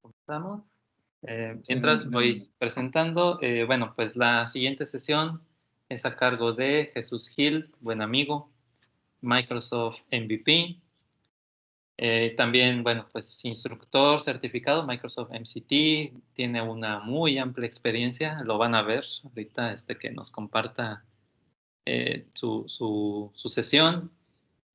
Estamos. Sí, Mientras voy presentando, bueno, pues la siguiente sesión es a cargo de Jesús Gil, buen amigo, Microsoft MVP, también, bueno, pues instructor certificado, Microsoft MCT, tiene una muy amplia experiencia, lo van a ver ahorita que nos comparta su sesión.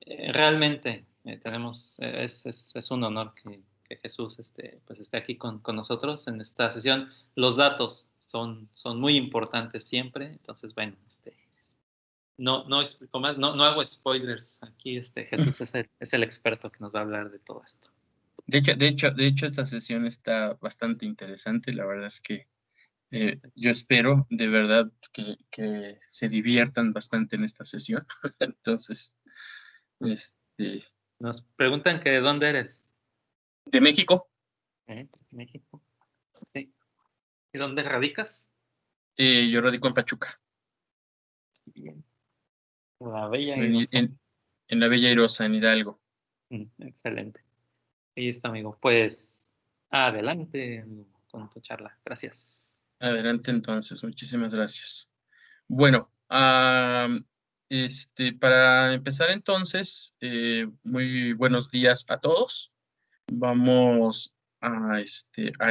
Realmente es un honor que Jesús pues esté aquí con nosotros en esta sesión. Los datos son muy importantes siempre, entonces bueno, no explico más, no hago spoilers. Aquí Jesús es el experto que nos va a hablar de todo esto. de hecho, esta sesión está bastante interesante. La verdad es que yo espero de verdad que se diviertan bastante en esta sesión. Entonces, este, Nos preguntan que de dónde eres. de México, México. Sí. ¿Y dónde radicas? yo radico en Pachuca, Bien. La bella y en, rosa. en, en la Bella Airosa, en Hidalgo. Excelente. Listo, amigo. Pues adelante con tu charla. Gracias. Adelante entonces, muchísimas gracias. Bueno, para empezar entonces, muy buenos días a todos. Vamos a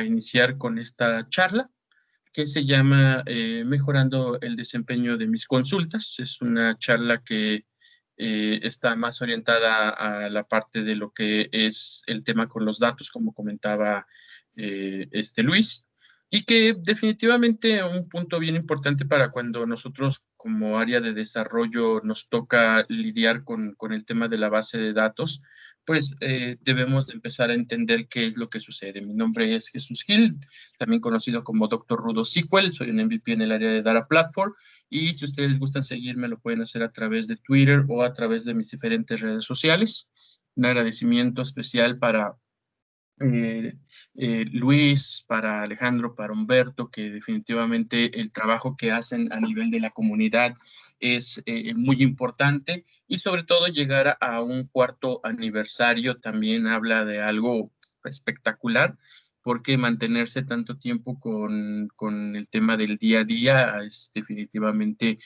iniciar con esta charla que se llama Mejorando el desempeño de mis consultas. Es una charla que está más orientada a la parte de lo que es el tema con los datos, como comentaba Luis, y que definitivamente un punto bien importante para cuando nosotros como área de desarrollo nos toca lidiar con el tema de la base de datos, pues debemos de empezar a entender qué es lo que sucede. Mi nombre es Jesús Gil, también conocido como Dr. Rudo SQL, soy un MVP en el área de Data Platform, y si ustedes gustan seguirme, lo pueden hacer a través de Twitter o a través de mis diferentes redes sociales. Un agradecimiento especial para eh, Luis, para Alejandro, para Humberto, que definitivamente el trabajo que hacen a nivel de la comunidad es muy importante, y sobre todo llegar a un cuarto aniversario también habla de algo espectacular, porque mantenerse tanto tiempo con el tema del día a día es definitivamente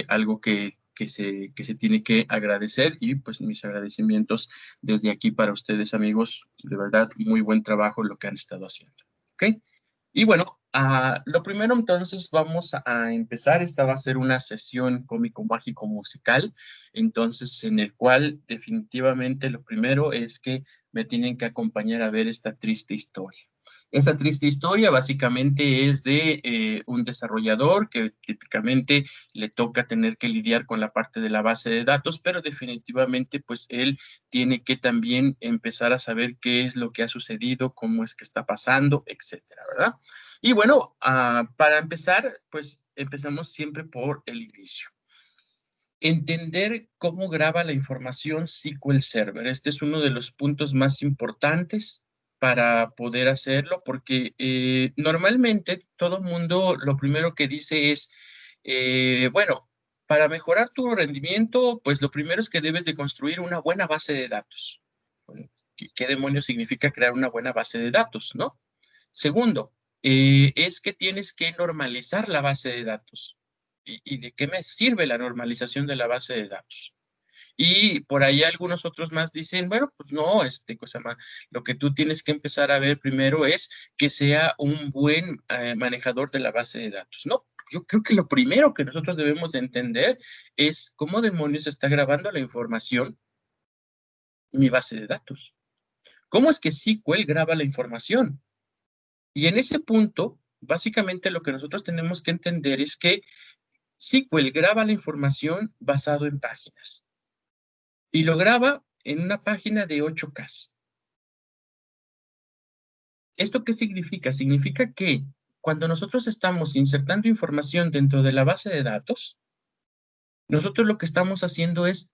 algo que se tiene que agradecer, y pues mis agradecimientos desde aquí para ustedes, amigos. De verdad, muy buen trabajo lo que han estado haciendo. ¿Ok? Y bueno, lo primero entonces vamos a empezar. Esta va a ser una sesión cómico-mágico musical, entonces en el cual definitivamente lo primero es que me tienen que acompañar a ver esta triste historia. Esta triste historia básicamente es de un desarrollador que típicamente le toca tener que lidiar con la parte de la base de datos, pero definitivamente pues él tiene que también empezar a saber qué es lo que ha sucedido, cómo es que está pasando, etcétera, ¿verdad? Y bueno, para empezar, pues empezamos siempre por el inicio. Entender cómo graba la información SQL Server. Este es uno de los puntos más importantes para poder hacerlo, porque normalmente todo el mundo lo primero que dice es, bueno, para mejorar tu rendimiento, pues lo primero es que debes de construir una buena base de datos. Bueno, ¿qué demonios significa crear una buena base de datos, no? Segundo, es que tienes que normalizar la base de datos. ¿Y de qué me sirve la normalización de la base de datos? Y por ahí algunos otros más dicen, bueno, pues no, cosa más, lo que tú tienes que empezar a ver primero es que sea un buen manejador de la base de datos. No, yo creo que lo primero que nosotros debemos de entender es cómo demonios está grabando la información mi base de datos. ¿Cómo es que SQL graba la información? Y en ese punto, básicamente lo que nosotros tenemos que entender es que SQL graba la información basado en páginas, y lo graba en una página de 8K. ¿Esto qué significa? Significa que cuando nosotros estamos insertando información dentro de la base de datos, nosotros lo que estamos haciendo es,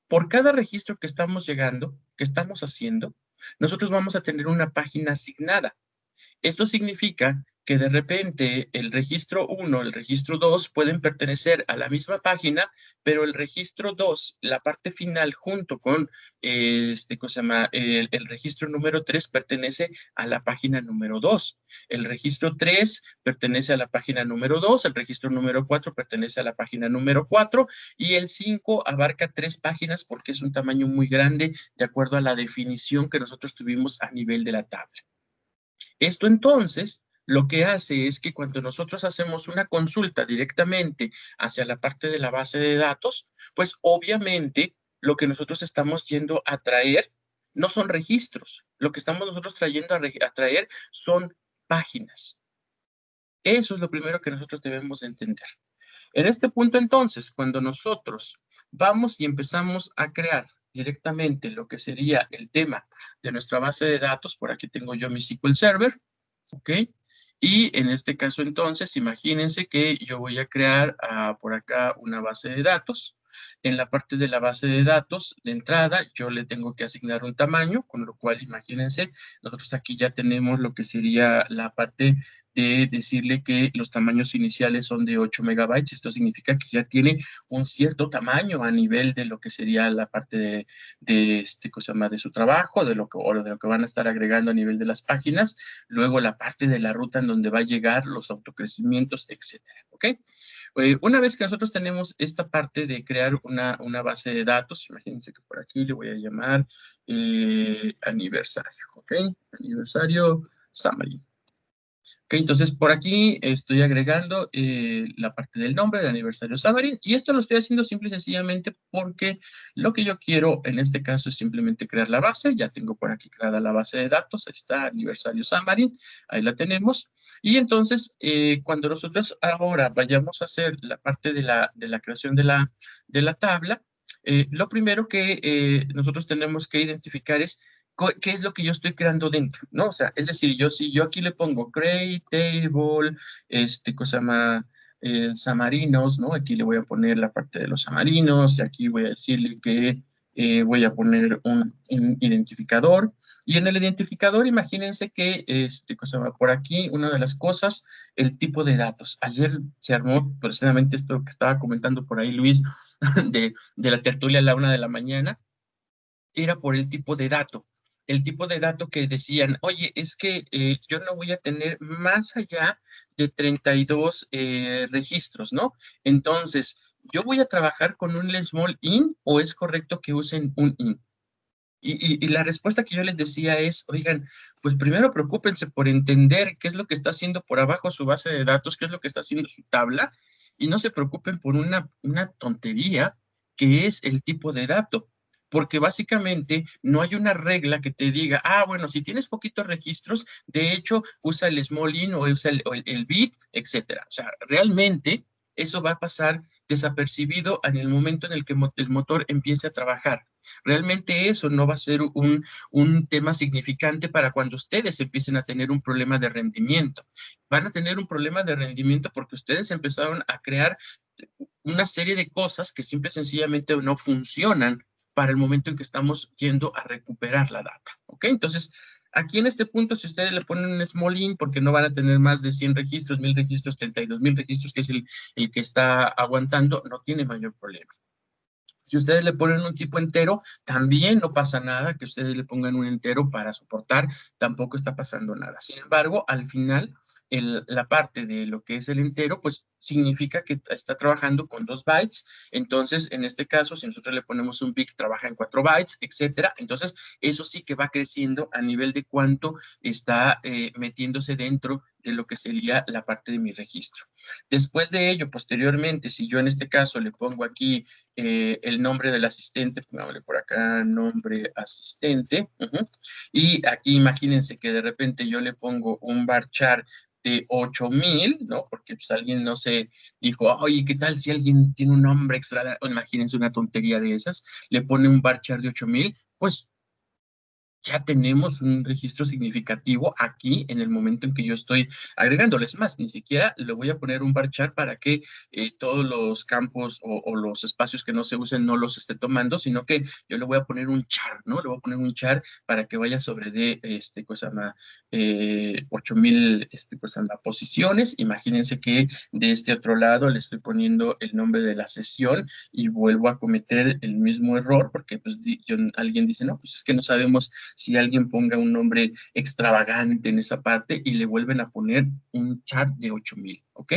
por cada registro que estamos llegando, que estamos haciendo, nosotros vamos a tener una página asignada. Esto significa que de repente el registro 1, el registro 2 pueden pertenecer a la misma página, pero el registro 2, la parte final, junto con ¿cómo se llama? El registro número 3 pertenece a la página número 2. El registro 3 pertenece a la página número 2, el registro número 4 pertenece a la página número 4 y el 5 abarca 3 páginas porque es un tamaño muy grande de acuerdo a la definición que nosotros tuvimos a nivel de la tabla. Esto entonces lo que hace es que cuando nosotros hacemos una consulta directamente hacia la parte de la base de datos, pues obviamente lo que nosotros estamos yendo a traer no son registros, lo que estamos nosotros trayendo a traer son páginas. Eso es lo primero que nosotros debemos de entender. En este punto entonces, cuando nosotros vamos y empezamos a crear directamente lo que sería el tema de nuestra base de datos, por aquí tengo yo mi SQL Server, ¿ok? Y en este caso entonces, imagínense que yo voy a crear por acá una base de datos. En la parte de la base de datos, de entrada, yo le tengo que asignar un tamaño, con lo cual, imagínense, nosotros aquí ya tenemos lo que sería la parte de decirle que los tamaños iniciales son de 8 megabytes. Esto significa que ya tiene un cierto tamaño a nivel de lo que sería la parte cosa más de su trabajo, o de lo que van a estar agregando a nivel de las páginas. Luego la parte de la ruta en donde va a llegar los autocrecimientos, etcétera, ¿ok? Una vez que nosotros tenemos esta parte de crear una base de datos, imagínense que por aquí le voy a llamar aniversario, ¿ok? Aniversario summary. Ok, entonces por aquí estoy agregando la parte del nombre de aniversario Xamarin y esto lo estoy haciendo simple y sencillamente porque lo que yo quiero en este caso es simplemente crear la base. Ya tengo por aquí creada la base de datos, ahí está aniversario Xamarin, ahí la tenemos. Y entonces cuando nosotros ahora vayamos a hacer la parte de la creación de la tabla, lo primero que nosotros tenemos que identificar es qué es lo que yo estoy creando dentro, ¿no? O sea, es decir, si yo aquí le pongo create table, cosa más, samarinos, ¿no? Aquí le voy a poner la parte de los samarinos y aquí voy a decirle que voy a poner un identificador y en el identificador imagínense que, cosa más, por aquí una de las cosas, el tipo de datos. Ayer se armó precisamente esto que estaba comentando por ahí Luis de la tertulia a la 1 de la mañana, era por el tipo de dato. El tipo de dato que decían, oye, es que yo no voy a tener más allá de 32 registros, ¿no? Entonces, ¿yo voy a trabajar con un small in o es correcto que usen un in? Y la respuesta que yo les decía es, oigan, pues primero preocúpense por entender qué es lo que está haciendo por abajo su base de datos, qué es lo que está haciendo su tabla, y no se preocupen por una tontería que es el tipo de dato, porque básicamente no hay una regla que te diga, bueno, si tienes poquitos registros, de hecho, usa el small in o usa el bit, etcétera. O sea, realmente eso va a pasar desapercibido en el momento en el que el motor empiece a trabajar. Realmente eso no va a ser un tema significante para cuando ustedes empiecen a tener un problema de rendimiento. Van a tener un problema de rendimiento porque ustedes empezaron a crear una serie de cosas que simple y sencillamente no funcionan para el momento en que estamos yendo a recuperar la data. ¿Ok? Entonces, aquí en este punto, si ustedes le ponen un small in, porque no van a tener más de 100 registros, 1000 registros, 32,000 registros, que es el que está aguantando, no tiene mayor problema. Si ustedes le ponen un tipo entero, también no pasa nada. Que ustedes le pongan un entero para soportar, tampoco está pasando nada. Sin embargo, al final, la parte de lo que es el entero, pues significa que está trabajando con 2 bytes. Entonces, en este caso, si nosotros le ponemos un big, trabaja en 4 bytes, etcétera. Entonces, eso sí que va creciendo a nivel de cuánto está metiéndose dentro de lo que sería la parte de mi registro. Después de ello, posteriormente, si yo en este caso le pongo aquí el nombre del asistente, pongámosle por acá, nombre asistente, y aquí imagínense que de repente yo le pongo un varchar de 8000, ¿no? Porque pues alguien no se dijo, oye, ¿qué tal si alguien tiene un nombre extra? O imagínense una tontería de esas, le pone un varchar de 8000, pues ya tenemos un registro significativo aquí en el momento en que yo estoy agregándoles más. Ni siquiera le voy a poner un varchar para que todos los campos o los espacios que no se usen no los esté tomando, sino que yo le voy a poner un char, ¿no? Le voy a poner un char para que vaya sobre de, cosa más, 8,000, cosa más, posiciones. Imagínense que de este otro lado le estoy poniendo el nombre de la sesión y vuelvo a cometer el mismo error, porque pues alguien dice, no, pues es que no sabemos si alguien ponga un nombre extravagante en esa parte y le vuelven a poner un chart de 8,000, ¿ok?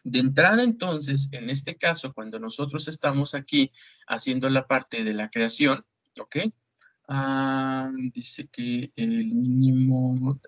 De entrada, entonces, en este caso, cuando nosotros estamos aquí haciendo la parte de la creación, ¿ok? Dice que el mínimo,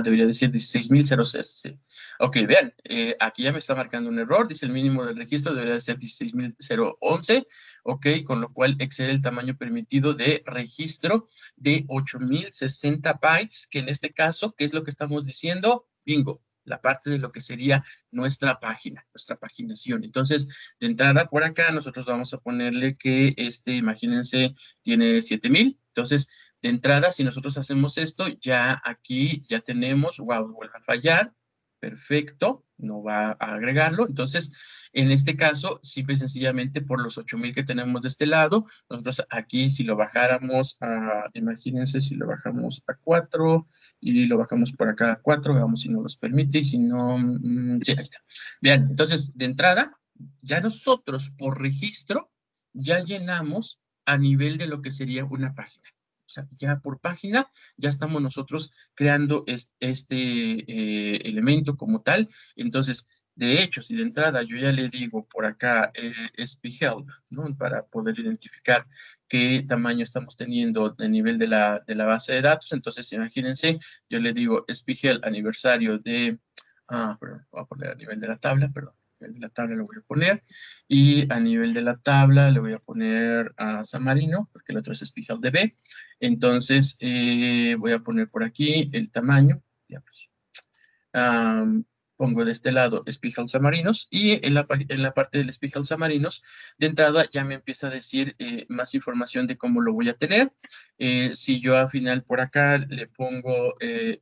debería decir 16,006. Sí. Ok, vean, aquí ya me está marcando un error, dice el mínimo del registro debería ser 16,011, ok, con lo cual excede el tamaño permitido de registro de 8,060 bytes, que en este caso, ¿qué es lo que estamos diciendo? Bingo, la parte de lo que sería nuestra página, nuestra paginación. Entonces, de entrada por acá, nosotros vamos a ponerle que imagínense, tiene 7,000. Entonces, de entrada, si nosotros hacemos esto, ya aquí ya tenemos, wow, vuelve a fallar, perfecto, no va a agregarlo. Entonces, en este caso, simple y sencillamente por los 8,000 que tenemos de este lado, nosotros aquí si lo bajáramos imagínense si lo bajamos a 4 y lo bajamos por acá a 4, veamos si nos los permite y si no, sí, ahí está. Bien, entonces, de entrada, ya nosotros por registro ya llenamos a nivel de lo que sería una página. O sea, ya por página, ya estamos nosotros creando este elemento como tal. Entonces, de hecho, si de entrada yo ya le digo por acá help, ¿no? Para poder identificar qué tamaño estamos teniendo a nivel de la base de datos, entonces imagínense, yo le digo help aniversario de, perdón, voy a poner a nivel de la tabla, perdón. A nivel de la tabla lo voy a poner, y a nivel de la tabla le voy a poner a San Marino, porque el otro es SPHealth-DB. Entonces, voy a poner por aquí el tamaño, pues, pongo de este lado Spiegel Samarinos y en la parte del Spiegel Samarinos, de entrada ya me empieza a decir más información de cómo lo voy a tener. Si yo al final por acá le pongo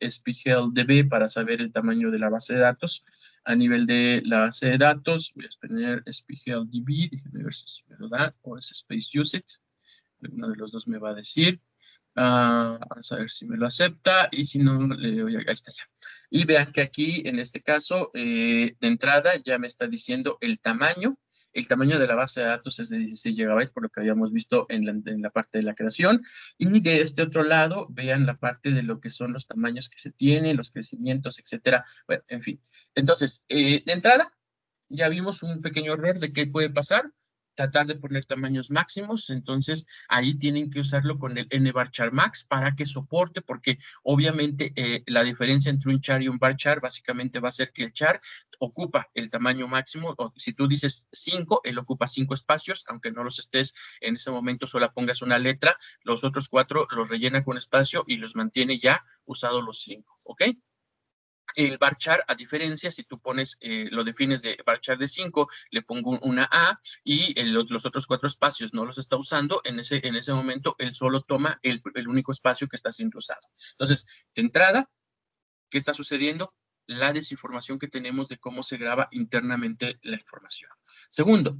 Spiegel DB para saber el tamaño de la base de datos, a nivel de la base de datos, voy a poner Spiegel DB, déjenme ver si me lo da, o es Space Usage, uno de los dos me va a decir. Vamos a ver si me lo acepta y si no, le doy, ahí está ya. Y vean que aquí, en este caso, de entrada ya me está diciendo el tamaño. El tamaño de la base de datos es de 16 GB, por lo que habíamos visto en la parte de la creación. Y de este otro lado, vean la parte de lo que son los tamaños que se tienen, los crecimientos, etcétera. Bueno, en fin. Entonces, de entrada, ya vimos un pequeño error de qué puede pasar. Tratar de poner tamaños máximos, entonces ahí tienen que usarlo con el nvarchar max para que soporte, porque obviamente la diferencia entre un char y un varchar básicamente va a ser que el char ocupa el tamaño máximo, o si tú dices 5, él ocupa 5 espacios, aunque no los estés en ese momento, solo pongas una letra, los otros 4 los rellena con espacio y los mantiene ya usados los 5, ¿ok? El varchar, a diferencia, si tú pones, lo defines de varchar de 5, le pongo una A y los otros 4 espacios no los está usando, en ese momento él solo toma el único espacio que está siendo usado. Entonces, de entrada, ¿qué está sucediendo? La desinformación que tenemos de cómo se graba internamente la información. Segundo,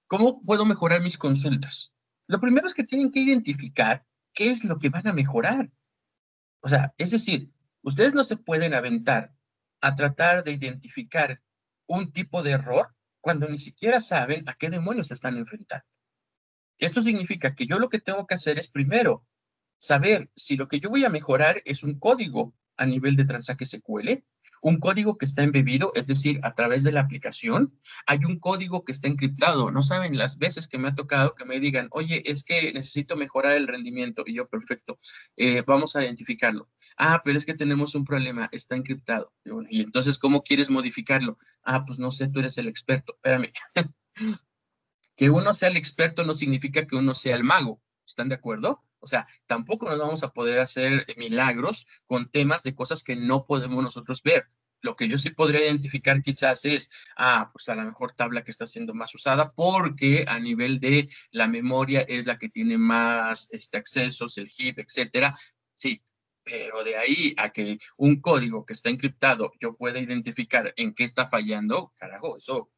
¿cómo puedo mejorar mis consultas? Lo primero es que tienen que identificar qué es lo que van a mejorar. O sea, es decir, ustedes no se pueden aventar a tratar de identificar un tipo de error cuando ni siquiera saben a qué demonios se están enfrentando. Esto significa que yo lo que tengo que hacer es primero saber si lo que yo voy a mejorar es un código a nivel de Transact SQL, un código que está embebido, es decir, a través de la aplicación, hay un código que está encriptado. No saben las veces que me ha tocado que me digan, oye, es que necesito mejorar el rendimiento. Y yo, perfecto, vamos a identificarlo. Pero es que tenemos un problema, está encriptado. Y entonces, ¿cómo quieres modificarlo? Pues no sé, tú eres el experto. Espérame. Que uno sea el experto no significa que uno sea el mago. ¿Están de acuerdo? O sea, tampoco nos vamos a poder hacer milagros con temas de cosas que no podemos nosotros ver. Lo que yo sí podría identificar quizás es, pues a la mejor tabla que está siendo más usada porque a nivel de la memoria es la que tiene más accesos, el heap, etcétera. Sí, pero de ahí a que un código que está encriptado yo pueda identificar en qué está fallando, carajo, eso,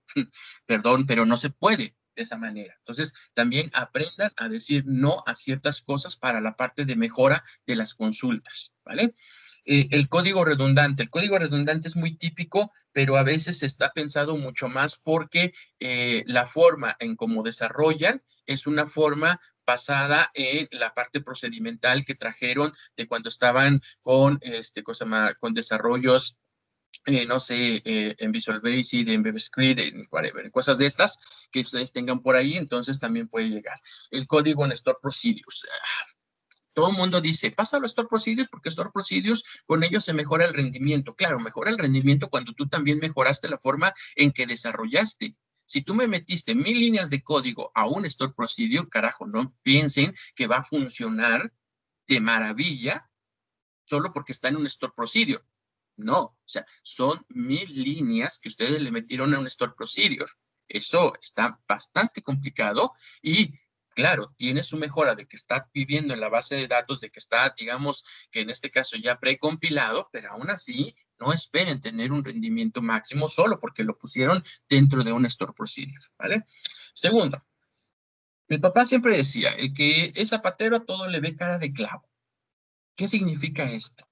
perdón, pero no se puede de esa manera. Entonces, también aprendan a decir no a ciertas cosas para la parte de mejora de las consultas, ¿vale? El código redundante es muy típico, pero a veces está pensado mucho más porque la forma en cómo desarrollan es una forma basada en la parte procedimental que trajeron de cuando estaban con, con desarrollos, no sé, en Visual Basic, en VBScript, en whatever, cosas de estas que ustedes tengan por ahí, entonces también puede llegar. El código en Store Procedures. Todo el mundo dice, pásalo a Store Procedures porque Store Procedures con ellos se mejora el rendimiento. Claro, mejora el rendimiento cuando tú también mejoraste la forma en que desarrollaste. Si tú me metiste 1000 líneas de código a un Store Procedure, carajo, no piensen que va a funcionar de maravilla solo porque está en un Store Procedure. No, o sea, son 1000 líneas que ustedes le metieron a un Store Procedure. Eso está bastante complicado y claro, tiene su mejora de que está viviendo en la base de datos, de que está, digamos, que en este caso ya precompilado, pero aún así no esperen tener un rendimiento máximo solo porque lo pusieron dentro de un Store Procedure, ¿vale? Segundo, mi papá siempre decía, el que es zapatero a todo le ve cara de clavo. ¿Qué significa esto?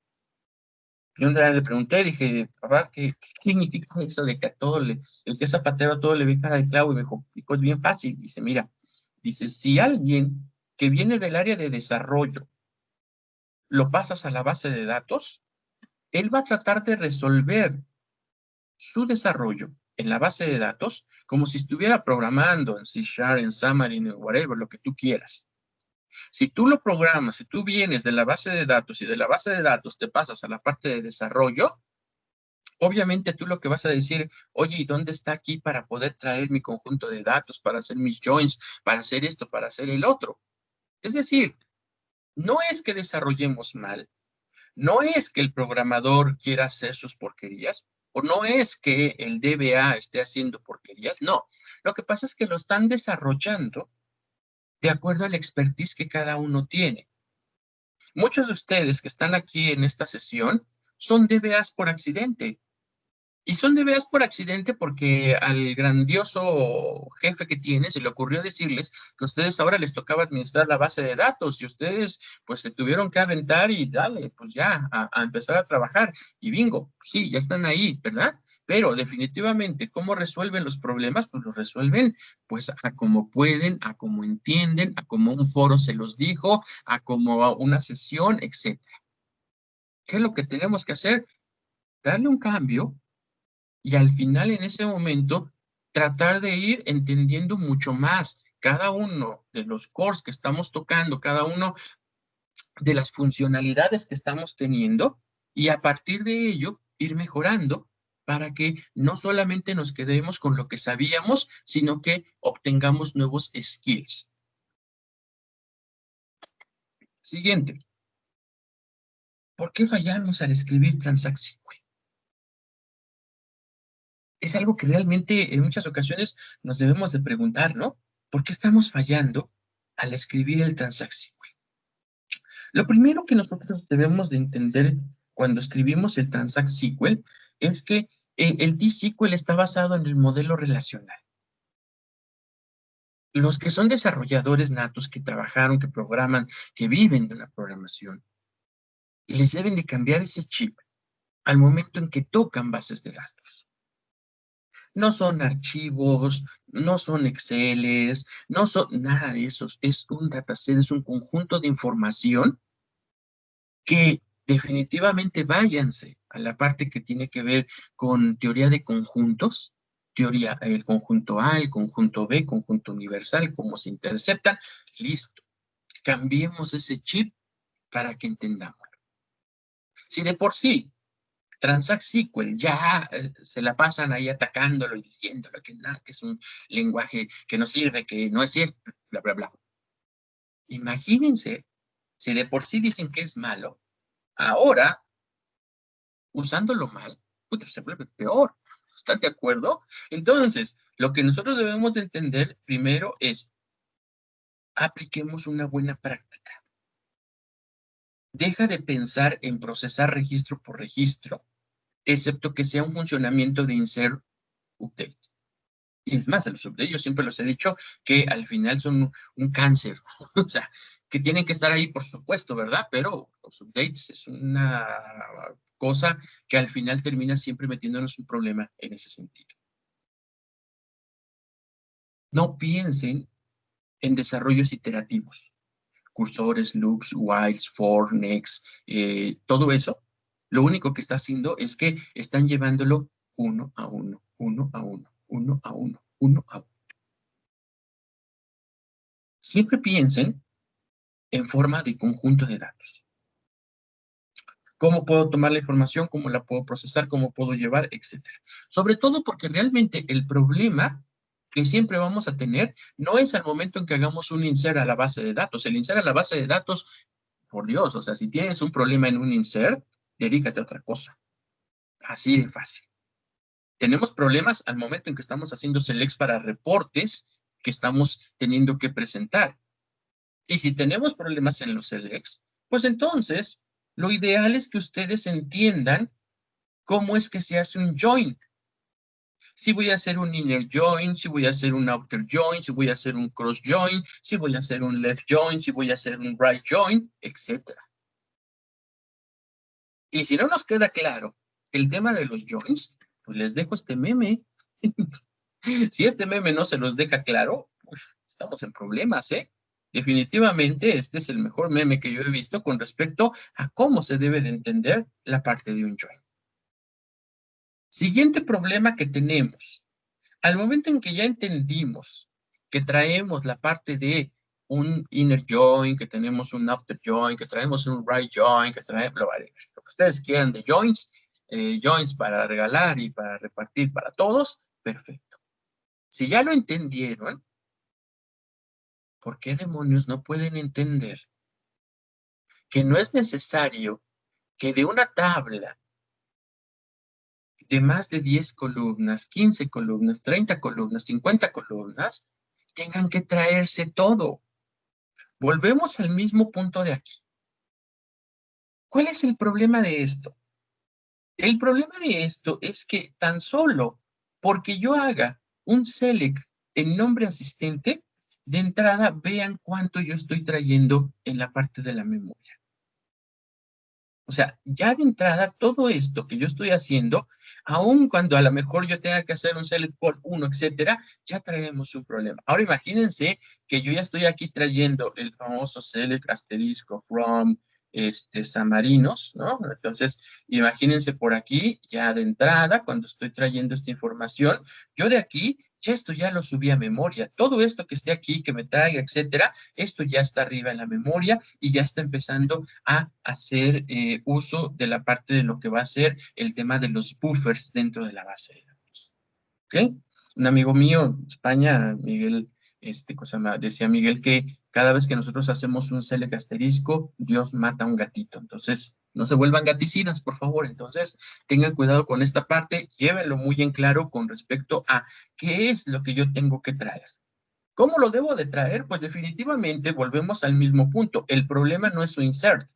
Yo un día le pregunté, dije, papá, ¿qué significa eso de que a todo el que es zapatero a todo le ve cara de clavo? Y me dijo, es bien fácil. Dice, mira, dice, si alguien que viene del área de desarrollo lo pasas a la base de datos, él va a tratar de resolver su desarrollo en la base de datos como si estuviera programando en C Sharp, en Xamarin, en whatever, lo que tú quieras. Si tú lo programas, si tú vienes de la base de datos y de la base de datos te pasas a la parte de desarrollo, obviamente tú lo que vas a decir, oye, ¿y dónde está aquí para poder traer mi conjunto de datos, para hacer mis joins, para hacer esto, para hacer el otro? Es decir, no es que desarrollemos mal, no es que el programador quiera hacer sus porquerías, o no es que el DBA esté haciendo porquerías, no. Lo que pasa es que lo están desarrollando de acuerdo a la expertise que cada uno tiene. Muchos de ustedes que están aquí en esta sesión son DBAs por accidente. Y son DBAs por accidente porque al grandioso jefe que tiene se le ocurrió decirles que a ustedes ahora les tocaba administrar la base de datos y ustedes pues se tuvieron que aventar y dale, pues ya, a empezar a trabajar. Y bingo, sí, ya están ahí, ¿verdad? Pero definitivamente, ¿cómo resuelven los problemas? Pues los resuelven pues a como pueden, a como entienden, a como un foro se los dijo, a como una sesión, etcétera. ¿Qué es lo que tenemos que hacer? Darle un cambio y al final en ese momento tratar de ir entendiendo mucho más cada uno de los cores que estamos tocando, cada uno de las funcionalidades que estamos teniendo y a partir de ello ir mejorando para que no solamente nos quedemos con lo que sabíamos, sino que obtengamos nuevos skills. Siguiente. ¿Por qué fallamos al escribir transaction? Es algo que realmente en muchas ocasiones nos debemos de preguntar, ¿no? ¿Por qué estamos fallando al escribir el transaction? Lo primero que nosotros debemos de entender cuando escribimos el transact SQL es que el T-SQL está basado en el modelo relacional. Los que son desarrolladores natos, que trabajaron, que programan, que viven de la programación, les deben de cambiar ese chip al momento en que tocan bases de datos. No son archivos, no son Exceles, no son nada de eso. Es un dataset, es un conjunto de información que definitivamente váyanse a la parte que tiene que ver con teoría de conjuntos, teoría, el conjunto A, el conjunto B, conjunto universal, cómo se interceptan. Listo. Cambiemos ese chip para que entendamos. Si de por sí Transact SQL ya se la pasan ahí atacándolo y diciéndolo que, nada, que es un lenguaje que no sirve, que no es cierto, bla, bla, bla. Imagínense, si de por sí dicen que es malo, ahora, usándolo mal, se vuelve peor. ¿Están de acuerdo? Entonces, lo que nosotros debemos de entender primero es, apliquemos una buena práctica. deja de pensar en procesar registro por registro, excepto que sea un funcionamiento de insert update. Y es más, los updates yo siempre los he dicho que al final son un cáncer. O sea, que tienen que estar ahí, por supuesto, ¿verdad? Pero los updates es una cosa que al final termina siempre metiéndonos un problema en ese sentido. No piensen en desarrollos iterativos, cursores, loops, whiles, for, next, todo eso. Lo único que está haciendo es que están llevándolo uno a uno, uno a uno, uno a uno, uno a uno. Siempre piensen en forma de conjunto de datos. ¿Cómo puedo tomar la información? ¿Cómo la puedo procesar? ¿Cómo puedo llevar? Etcétera. Sobre todo porque realmente el problema que siempre vamos a tener no es al momento en que hagamos un insert a la base de datos. El insert a la base de datos, por Dios, o sea, si tienes un problema en un insert, dedícate a otra cosa. Así de fácil. Tenemos problemas al momento en que estamos haciendo selects para reportes que estamos teniendo que presentar. Y si tenemos problemas en los selects, pues entonces lo ideal es que ustedes entiendan cómo es que se hace un join. Si voy a hacer un inner join, si voy a hacer un outer join, si voy a hacer un cross join, si voy a hacer un left join, si voy a hacer un right join, etc. Y si no nos queda claro el tema de los joins, pues les dejo este meme. Si este meme no se los deja claro, pues estamos en problemas, ¿eh? Definitivamente este es el mejor meme que yo he visto con respecto a cómo se debe de entender la parte de un join. Siguiente problema que tenemos. Al momento en que ya entendimos que traemos la parte de un inner join, que tenemos un outer join, que traemos un right join, que traemos lo que ustedes quieran de joins, joins para regalar y para repartir para todos, perfecto. Si ya lo entendieron, ¿por qué demonios no pueden entender que no es necesario que de una tabla de más de 10 columnas, 15 columnas, 30 columnas, 50 columnas, tengan que traerse todo? Volvemos al mismo punto de aquí. ¿Cuál es el problema de esto? El problema de esto es que tan solo porque yo haga un select en nombre asistente, de entrada vean cuánto yo estoy trayendo en la parte de la memoria. O sea, ya de entrada, todo esto que yo estoy haciendo, aun cuando a lo mejor yo tenga que hacer un select por 1, etcétera, ya traemos un problema. Ahora imagínense que yo ya estoy aquí trayendo el famoso select asterisco from Samarinos, ¿no? Entonces, imagínense por aquí, ya de entrada, cuando estoy trayendo esta información, yo de aquí, ya esto ya lo subí a memoria. Todo esto que esté aquí, que me traiga, etcétera, esto ya está arriba en la memoria y ya está empezando a hacer uso de la parte de lo que va a ser el tema de los buffers dentro de la base de datos. ¿Ok? Un amigo mío, España, Miguel, cosa más, decía Miguel que cada vez que nosotros hacemos un select asterisco, Dios mata a un gatito. Entonces, no se vuelvan gaticidas, por favor. Entonces, tengan cuidado con esta parte, llévenlo muy en claro con respecto a qué es lo que yo tengo que traer. ¿Cómo lo debo de traer? Pues definitivamente volvemos al mismo punto. El problema no es su insert.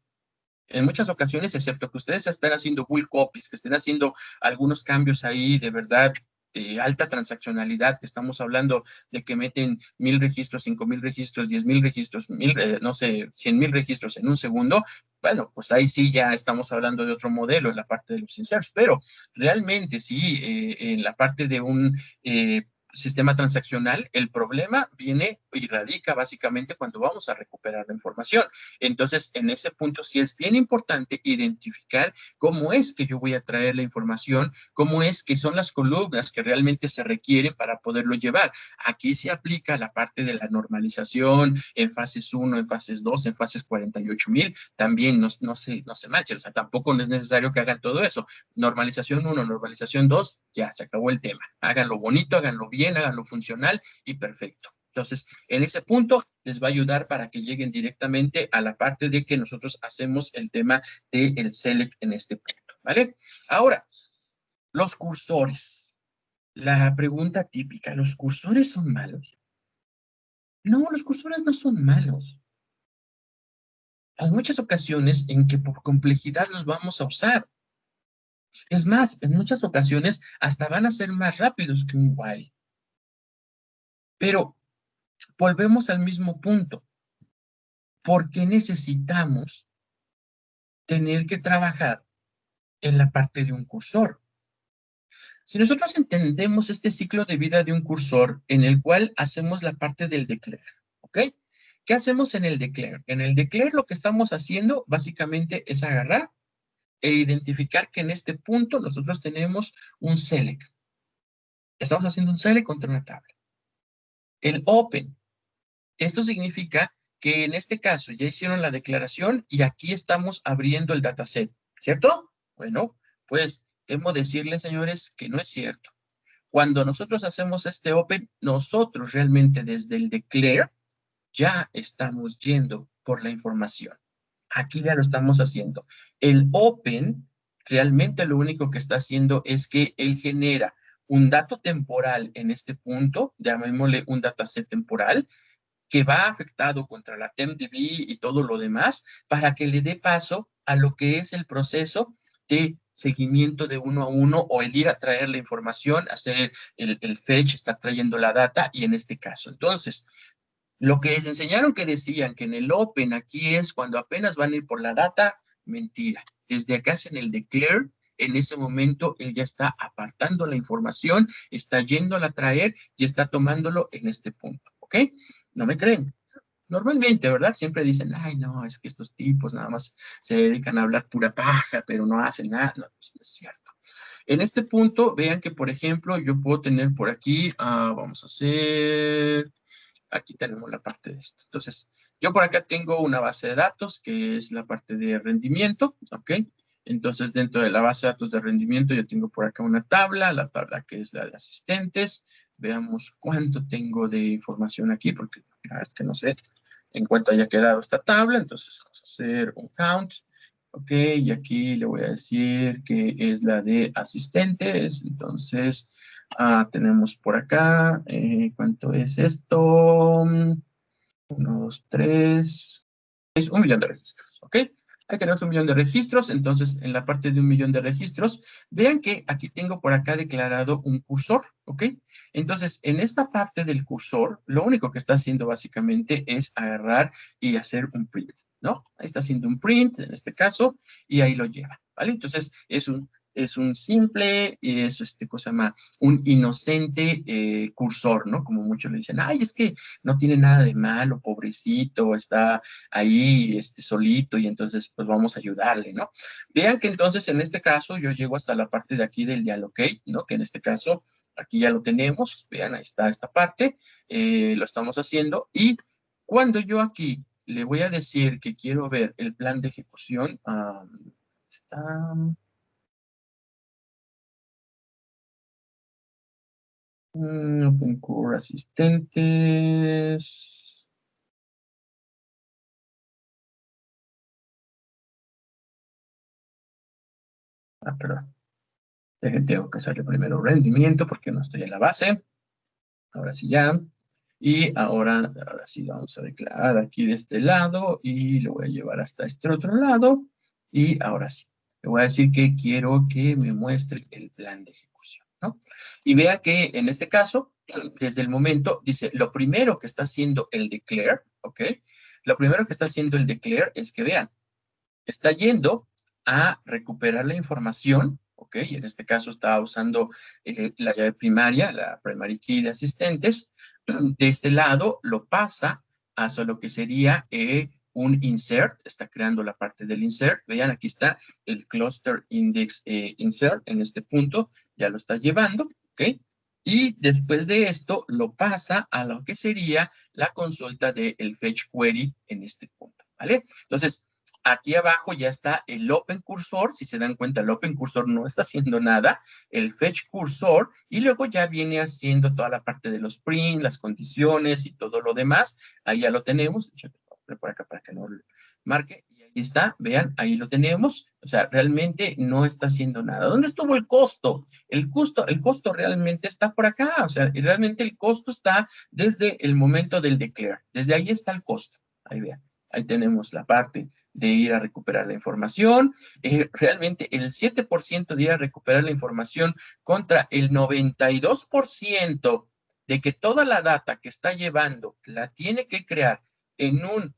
En muchas ocasiones, excepto que ustedes estén haciendo build copies, que estén haciendo algunos cambios ahí de verdad de alta transaccionalidad, que estamos hablando de que meten 1000 registros, 5000 registros, 10,000 registros, no sé, 100,000 registros en un segundo, bueno, pues ahí sí ya estamos hablando de otro modelo en la parte de los inserts, pero realmente sí, en la parte de un sistema transaccional, el problema viene y radica básicamente cuando vamos a recuperar la información. Entonces, en ese punto sí es bien importante identificar cómo es que yo voy a traer la información, cómo es que son las columnas que realmente se requieren para poderlo llevar. Aquí se aplica la parte de la normalización en fases 1, en fases 2, en fases 48,000. También no se manchen, o sea, tampoco no es necesario que hagan todo eso. Normalización 1, normalización 2, ya se acabó el tema. Háganlo bonito, háganlo bien, háganlo funcional y perfecto. Entonces, en ese punto les va a ayudar para que lleguen directamente a la parte de que nosotros hacemos el tema del select en este punto, ¿vale? Ahora, los cursores. La pregunta típica, ¿los cursores son malos? No, los cursores no son malos. Hay muchas ocasiones en que por complejidad los vamos a usar. Es más, en muchas ocasiones hasta van a ser más rápidos que un while. Pero volvemos al mismo punto. ¿Por qué necesitamos tener que trabajar en la parte de un cursor? Si nosotros entendemos este ciclo de vida de un cursor en el cual hacemos la parte del declare, ¿ok? ¿Qué hacemos en el declare? En el declare lo que estamos haciendo básicamente es agarrar e identificar que en este punto nosotros tenemos un select. Estamos haciendo un select contra una tabla. El open. Esto significa que en este caso ya hicieron la declaración y aquí estamos abriendo el dataset, ¿cierto? Bueno, pues debo decirles, señores, que no es cierto. Cuando nosotros hacemos este open, nosotros realmente desde el declare ya estamos yendo por la información. Aquí ya lo estamos haciendo. El open realmente lo único que está haciendo es que él genera un dato temporal en este punto, llamémosle un dataset temporal, que va afectado contra la TempDB y todo lo demás, para que le dé paso a lo que es el proceso de seguimiento de uno a uno o el ir a traer la información, hacer el fetch, estar trayendo la data y en este caso. Entonces, lo que les enseñaron que decían que en el open aquí es cuando apenas van a ir por la data, mentira. Desde acá en el declare, en ese momento él ya está apartando la información, está yéndola a traer y está tomándolo en este punto, ¿ok? ¿No me creen? Normalmente, ¿verdad? Siempre dicen, ay, no, es que estos tipos nada más se dedican a hablar pura paja, pero no hacen nada. No, pues no es cierto. En este punto, vean que, por ejemplo, yo puedo tener por aquí, vamos a hacer, aquí tenemos la parte de esto. Entonces, yo por acá tengo una base de datos que es la parte de rendimiento, ¿ok? Entonces, dentro de la base de datos de rendimiento, yo tengo por acá una tabla, la tabla que es la de asistentes. Veamos cuánto tengo de información aquí, porque es que no sé en cuánto haya quedado esta tabla. Entonces, vamos a hacer un count. Ok, y aquí le voy a decir que es la de asistentes. Entonces, tenemos por acá, ¿cuánto es esto? 1, 2, 3, es 1 millón de registros, ¿ok? Ahí tenemos 1 millón de registros, entonces en la parte de 1 millón de registros, vean que aquí tengo por acá declarado un cursor, ¿ok? Entonces, en esta parte del cursor, lo único que está haciendo básicamente es agarrar y hacer un print, ¿no? Ahí está haciendo un print, en este caso, y ahí lo lleva, ¿vale? Entonces, es un simple, es cosa más, un inocente cursor, ¿no? Como muchos le dicen, ay, es que no tiene nada de malo, pobrecito, está ahí solito y entonces pues vamos a ayudarle, ¿no? Vean que entonces en este caso yo llego hasta la parte de aquí del dialogate, ¿no? Que en este caso aquí ya lo tenemos, vean, ahí está esta parte, lo estamos haciendo y cuando yo aquí le voy a decir que quiero ver el plan de ejecución, está... OpenCore asistentes. Perdón. Tengo que hacerle primero rendimiento porque no estoy en la base. Ahora sí ya. Y ahora sí vamos a declarar aquí de este lado y lo voy a llevar hasta este otro lado. Y ahora sí. Le voy a decir que quiero que me muestre el plan de ejecución, ¿no? Y vea que en este caso, desde el momento, dice, lo primero que está haciendo el declare, ¿ok? Lo primero que está haciendo el declare es que vean, está yendo a recuperar la información, ¿ok? Y en este caso está usando la llave primaria, la primary key de asistentes. De este lado lo pasa hacia lo que sería un insert, está creando la parte del insert. Vean, aquí está el cluster index insert en este punto, ya lo está llevando, ¿ok? Y después de esto lo pasa a lo que sería la consulta del fetch query en este punto, ¿vale? Entonces, aquí abajo ya está el Open Cursor. Si se dan cuenta, el Open Cursor no está haciendo nada. El Fetch Cursor, y luego ya viene haciendo toda la parte de los print, las condiciones y todo lo demás. Ahí ya lo tenemos. Por acá para que no lo marque. Y ahí está, vean, ahí lo tenemos. O sea, realmente no está haciendo nada. ¿Dónde estuvo el costo? El costo realmente está por acá. O sea, realmente el costo está desde el momento del declare. Desde ahí está el costo. Ahí vean. Ahí tenemos la parte de ir a recuperar la información. Realmente el 7% de ir a recuperar la información contra el 92% de que toda la data que está llevando la tiene que crear en un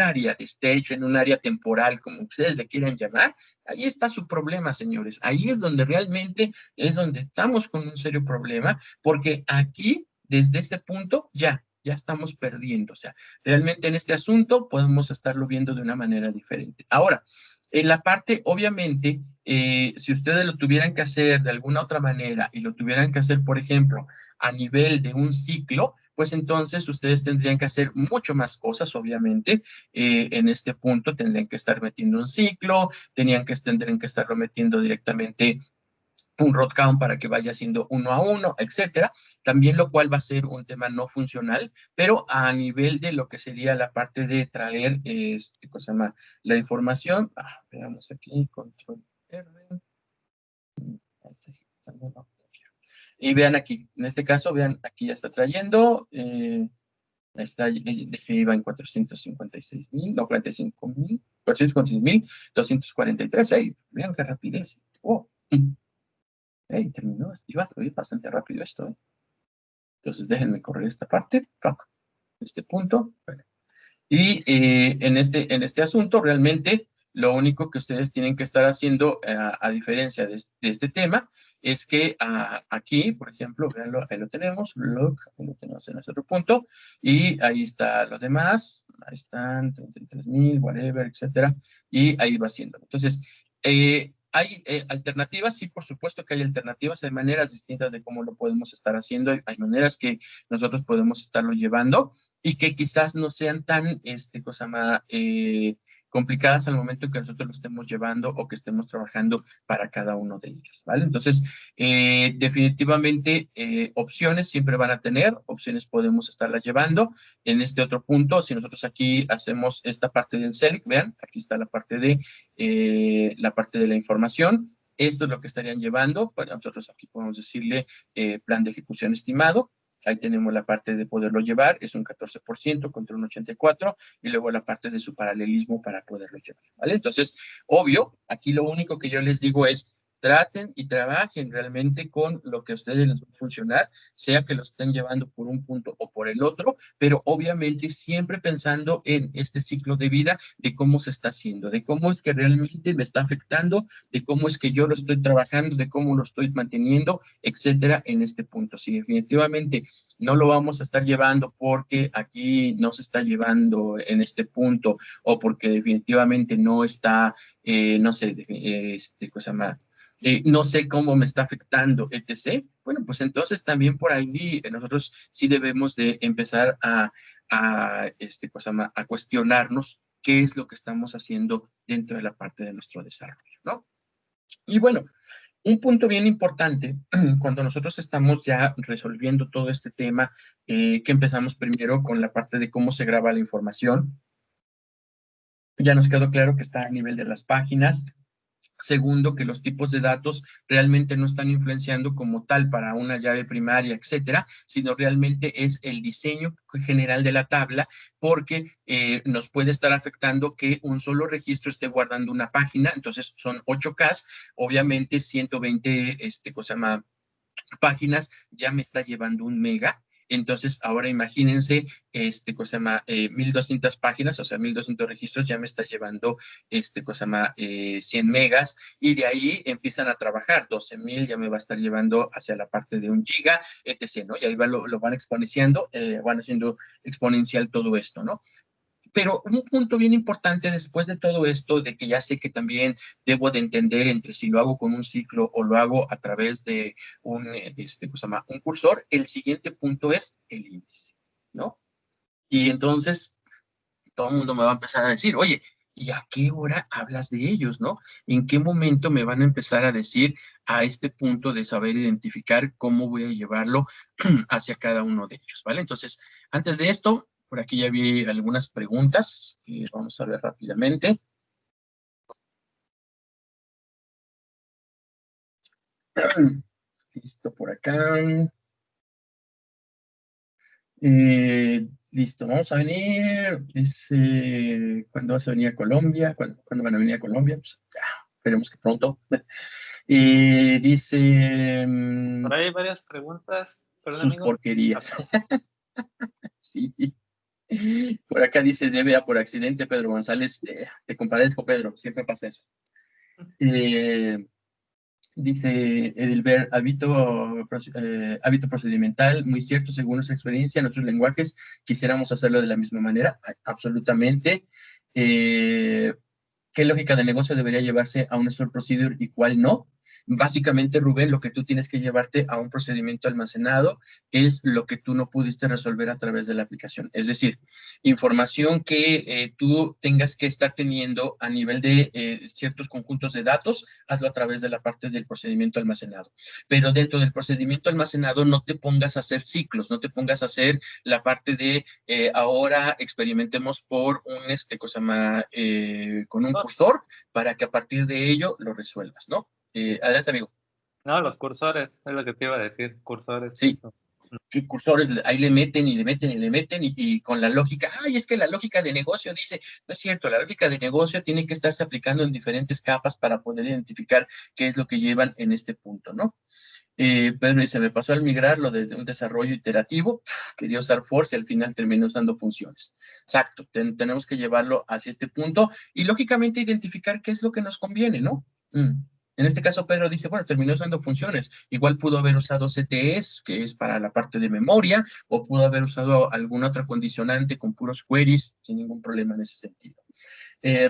área de stage, en un área temporal, como ustedes le quieran llamar. Ahí está su problema, señores. Ahí es donde realmente es donde estamos con un serio problema, porque aquí, desde este punto, ya estamos perdiendo. O sea, realmente en este asunto podemos estarlo viendo de una manera diferente. Ahora, en la parte, obviamente, si ustedes lo tuvieran que hacer de alguna otra manera y lo tuvieran que hacer, por ejemplo, a nivel de un ciclo, pues entonces ustedes tendrían que hacer mucho más cosas, obviamente. En este punto tendrían que estar metiendo un ciclo, tendrían que estarlo metiendo directamente un road count para que vaya siendo 1 a 1, etcétera. También lo cual va a ser un tema no funcional, pero a nivel de lo que sería la parte de traer, ¿cómo se llama? La información. Veamos aquí, control R. Y vean aquí, en este caso, vean, aquí ya está trayendo, está definida en 456,000, no, 45,000, 456,243. Vean qué rapidez. Oh, terminó, iba bastante rápido esto. Entonces déjenme correr esta parte, este punto. Bueno. Y en este asunto, realmente, lo único que ustedes tienen que estar haciendo, a diferencia de este tema, es que aquí, por ejemplo, veanlo, ahí lo tenemos, ahí lo tenemos en nuestro punto, y ahí está lo demás, ahí están 33,000, whatever, etcétera, y ahí va siendo. Entonces, ¿hay alternativas? Sí, por supuesto que hay alternativas, hay maneras distintas de cómo lo podemos estar haciendo, hay maneras que nosotros podemos estarlo llevando, y que quizás no sean tan, cosa más, complicadas al momento en que nosotros lo estemos llevando o que estemos trabajando para cada uno de ellos, ¿vale? Entonces, definitivamente, opciones siempre van a tener, opciones podemos estarlas llevando. En este otro punto, si nosotros aquí hacemos esta parte del select, vean, aquí está la parte de la información. Esto es lo que estarían llevando. Bueno, nosotros aquí podemos decirle plan de ejecución estimado. Ahí tenemos la parte de poderlo llevar, es un 14% contra un 84%, y luego la parte de su paralelismo para poderlo llevar, ¿vale? Entonces, obvio, aquí lo único que yo les digo es, traten y trabajen realmente con lo que a ustedes les va a funcionar, sea que lo estén llevando por un punto o por el otro, pero obviamente siempre pensando en este ciclo de vida, de cómo se está haciendo, de cómo es que realmente me está afectando, de cómo es que yo lo estoy trabajando, de cómo lo estoy manteniendo, etcétera, en este punto. Si definitivamente no lo vamos a estar llevando porque aquí no se está llevando en este punto, o porque definitivamente no está, no sé, cosa más, no sé cómo me está afectando, etc. Bueno, pues entonces también por ahí nosotros sí debemos de empezar a cuestionarnos qué es lo que estamos haciendo dentro de la parte de nuestro desarrollo, ¿no? Y bueno, un punto bien importante, cuando nosotros estamos ya resolviendo todo este tema, que empezamos primero con la parte de cómo se graba la información, ya nos quedó claro que está a nivel de las páginas. Segundo, que los tipos de datos realmente no están influenciando como tal para una llave primaria, etcétera, sino realmente es el diseño general de la tabla, porque nos puede estar afectando que un solo registro esté guardando una página. Entonces son 8K, obviamente 120, cosa más, páginas ya me está llevando 1 mega. Entonces, ahora imagínense, cosa llama 1,200 páginas, o sea, 1,200 registros, ya me está llevando, cosa llama 100 megas, y de ahí empiezan a trabajar, 12,000 ya me va a estar llevando hacia la parte de 1 giga, etc., ¿no? Y ahí lo van exponenciando, van haciendo exponencial todo esto, ¿no? Pero un punto bien importante después de todo esto, de que ya sé que también debo de entender entre si lo hago con un ciclo o lo hago a través de un cursor, el siguiente punto es el índice, ¿no? Y entonces todo el mundo me va a empezar a decir, oye, ¿y a qué hora hablas de ellos, no? ¿En qué momento me van a empezar a decir a este punto de saber identificar cómo voy a llevarlo hacia cada uno de ellos, ¿vale? Entonces, antes de esto, por aquí ya vi algunas preguntas que vamos a ver rápidamente. Listo por acá. Listo, vamos a venir. Dice, ¿cuándo vas a venir a Colombia? ¿Cuándo van a venir a Colombia? Pues, ya, esperemos que pronto. Dice, Por ahí hay varias preguntas, perdón sus amigo. porquerías. Sí. Por acá dice DBA por accidente, Pedro González. Te compadezco, Pedro, siempre pasa eso. Eh, Dice Edilber, hábito procedimental, muy cierto, según nuestra experiencia, en otros lenguajes quisiéramos hacerlo de la misma manera, absolutamente. Eh, ¿Qué lógica de negocio debería llevarse a un store procedure y cuál no? Básicamente, Rubén, lo que tú tienes que llevarte a un procedimiento almacenado es lo que tú no pudiste resolver a través de la aplicación. Es decir, información que tú tengas que estar teniendo a nivel de ciertos conjuntos de datos, hazlo a través de la parte del procedimiento almacenado. Pero dentro del procedimiento almacenado no te pongas a hacer ciclos, no te pongas a hacer la parte de ahora experimentemos por un, cosa más, con un cursor para que a partir de ello lo resuelvas, ¿no? Adelante, amigo. No, los cursores, es lo que te iba a decir, cursores y Sí, eso. que cursores ahí le meten y le meten y le meten y con la lógica, ay, es que la lógica de negocio dice, no es cierto, la lógica de negocio tiene que estarse aplicando en diferentes capas para poder identificar qué es lo que llevan en este punto, ¿no? Pedro dice, me pasó al migrar lo de un desarrollo iterativo, quería usar force y al final terminé usando funciones. Exacto, tenemos que llevarlo hacia este punto y lógicamente identificar qué es lo que nos conviene, ¿no? En este caso, Pedro dice, bueno, terminó usando funciones. Igual pudo haber usado CTS, que es para la parte de memoria, o pudo haber usado alguna otra condicionante con puros queries, sin ningún problema en ese sentido.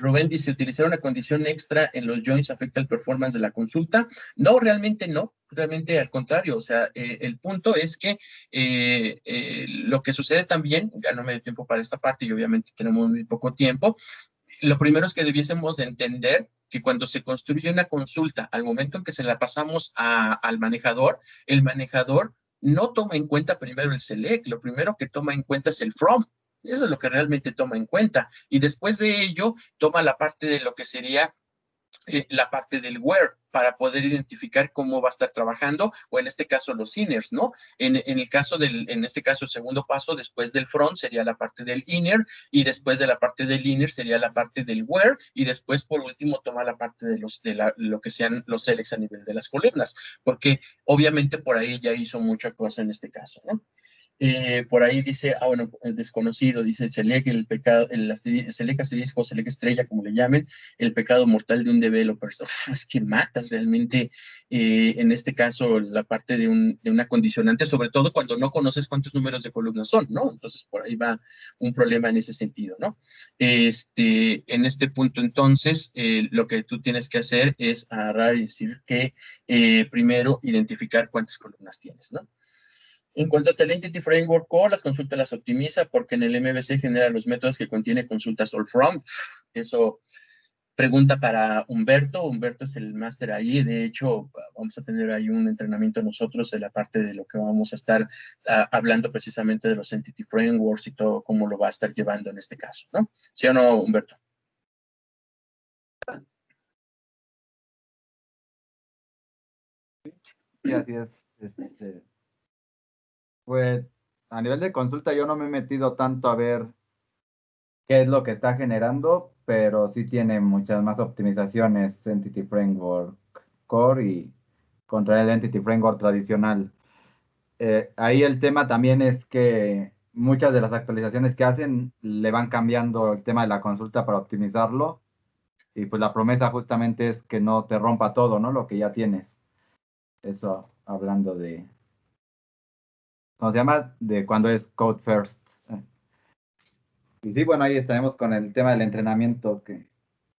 Rubén dice, ¿utilizar una condición extra en los joins afecta el performance de la consulta? No, realmente no. Realmente al contrario, o sea, el punto es que lo que sucede también, ya no me dio tiempo para esta parte y obviamente tenemos muy poco tiempo, lo primero es que debiésemos de entender que cuando se construye una consulta, al momento en que se la pasamos al manejador, el manejador no toma en cuenta primero el select, lo primero que toma en cuenta es el from. Eso es lo que realmente toma en cuenta. Y después de ello, toma la parte de lo que sería la parte del where para poder identificar cómo va a estar trabajando, o en este caso los inners, ¿no? En este caso, el segundo paso después del front sería la parte del inner, y después de la parte del inner sería la parte del where, y después por último toma la parte de lo que sean los selects a nivel de las columnas, porque obviamente por ahí ya hizo mucha cosa en este caso, ¿no? Por ahí dice, bueno, desconocido, dice Selec, el pecado, Selec asterisco, Selec estrella, como le llamen, el pecado mortal de un developer. Es que matas realmente, en este caso, la parte de una condicionante, sobre todo cuando no conoces cuántos números de columnas son, ¿no? Entonces, por ahí va un problema en ese sentido, ¿no? En este punto, entonces, lo que tú tienes que hacer es agarrar y decir que primero identificar cuántas columnas tienes, ¿no? En cuanto a Entity Framework Core, las consultas las optimiza porque en el MVC genera los métodos que contiene consultas all from. Eso pregunta para Humberto. Humberto es el máster ahí. De hecho, vamos a tener ahí un entrenamiento nosotros de la parte de lo que vamos a estar hablando precisamente de los Entity Frameworks y todo cómo lo va a estar llevando en este caso, ¿no? ¿Sí o no, Humberto? Sí, así es. Pues a nivel de consulta yo no me he metido tanto a ver qué es lo que está generando, pero sí tiene muchas más optimizaciones Entity Framework Core y contra el Entity Framework tradicional. Ahí el tema también es que muchas de las actualizaciones que hacen le van cambiando el tema de la consulta para optimizarlo y pues la promesa justamente es que no te rompa todo, ¿no? Lo que ya tienes. Eso hablando de, ¿cómo se llama? De cuando es code first. Y sí, bueno, ahí estaremos con el tema del entrenamiento, que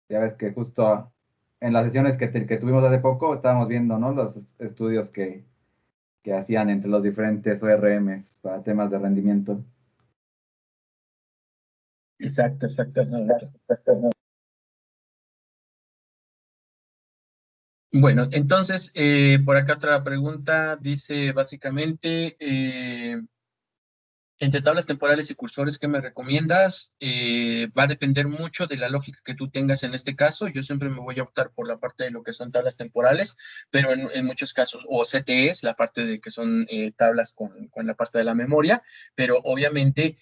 ya ves que justo en las sesiones que tuvimos hace poco estábamos viendo, ¿no? Los estudios que hacían entre los diferentes ORMs para temas de rendimiento. Exacto, exacto. Bueno, entonces, por acá otra pregunta dice básicamente, Entre tablas temporales y cursores, ¿qué me recomiendas? Va a depender mucho de la lógica que tú tengas en este caso. Yo siempre me voy a optar por la parte de lo que son tablas temporales, pero en muchos casos, o CTEs, la parte de que son tablas con la parte de la memoria, pero obviamente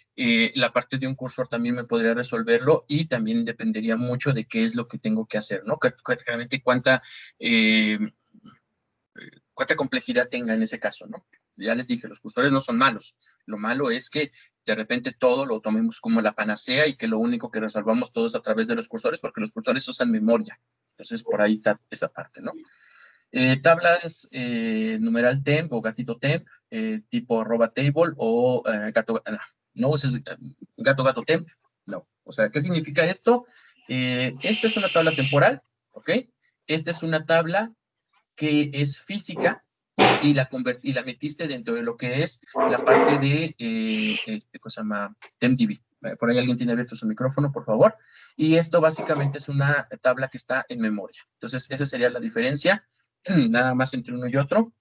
la parte de un cursor también me podría resolverlo y también dependería mucho de qué es lo que tengo que hacer, ¿no? Realmente cuánta complejidad tenga en ese caso, ¿no? Ya les dije, los cursores no son malos. Lo malo es que de repente todo lo tomemos como la panacea y que lo único que resolvamos todos a través de los cursores, porque los cursores usan memoria. Entonces, por ahí está esa parte, ¿no? Tablas numeral temp o gatito temp, tipo arroba table o gato, no uses gato gato temp, no. O sea, ¿qué significa esto? Esta es una tabla temporal, ¿ok? Esta es una tabla que es física y la metiste dentro de lo que es la parte de, cosa llama? TempDB. Por ahí alguien tiene abierto su micrófono, por favor. Y esto básicamente es una tabla que está en memoria. Entonces, esa sería la diferencia, nada más entre uno y otro.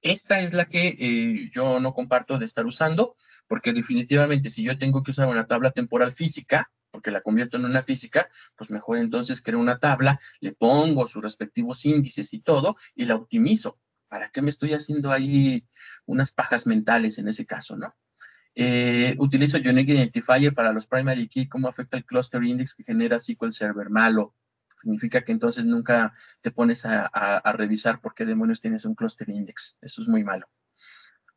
Esta es la que yo no comparto de estar usando, porque definitivamente si yo tengo que usar una tabla temporal física, porque la convierto en una física, pues mejor entonces creo una tabla, le pongo sus respectivos índices y todo, y la optimizo. ¿Para qué me estoy haciendo ahí unas pajas mentales en ese caso, no? Utilizo Unique Identifier para los primary key. ¿Cómo afecta el cluster index que genera SQL Server? Malo. Significa que entonces nunca te pones a revisar por qué demonios tienes un cluster index. Eso es muy malo.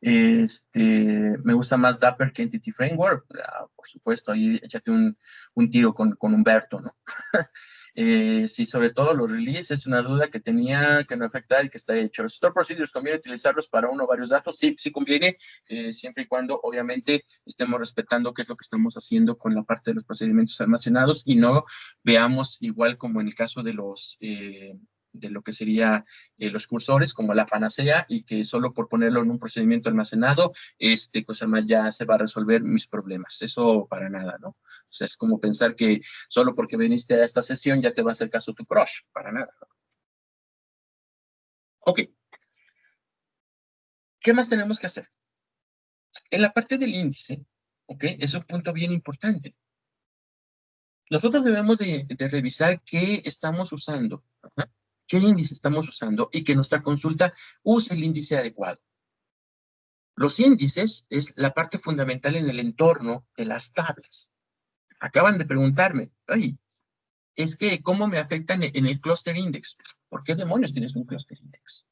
Me gusta más Dapper que Entity Framework. Por supuesto, ahí échate un tiro con Humberto, ¿no? Sí, sobre todo los releases, es una duda que tenía que no afectar y que está hecho. ¿Los store procedures conviene utilizarlos para uno o varios datos? Sí, sí conviene, siempre y cuando obviamente estemos respetando qué es lo que estamos haciendo con la parte de los procedimientos almacenados y no veamos igual como en el caso de de lo que sería los cursores como la panacea y que solo por ponerlo en un procedimiento almacenado, cosa más ya se va a resolver mis problemas. Eso para nada, ¿no? O sea, es como pensar que solo porque viniste a esta sesión ya te va a hacer caso tu crush, para nada. Ok. ¿Qué más tenemos que hacer? En la parte del índice, ok, es un punto bien importante. Nosotros debemos de revisar qué estamos usando, qué índice estamos usando y que nuestra consulta use el índice adecuado. Los índices es la parte fundamental en el entorno de las tablas. Acaban de preguntarme, ay, es que ¿cómo me afectan en el cluster index? ¿Por qué demonios tienes un cluster index?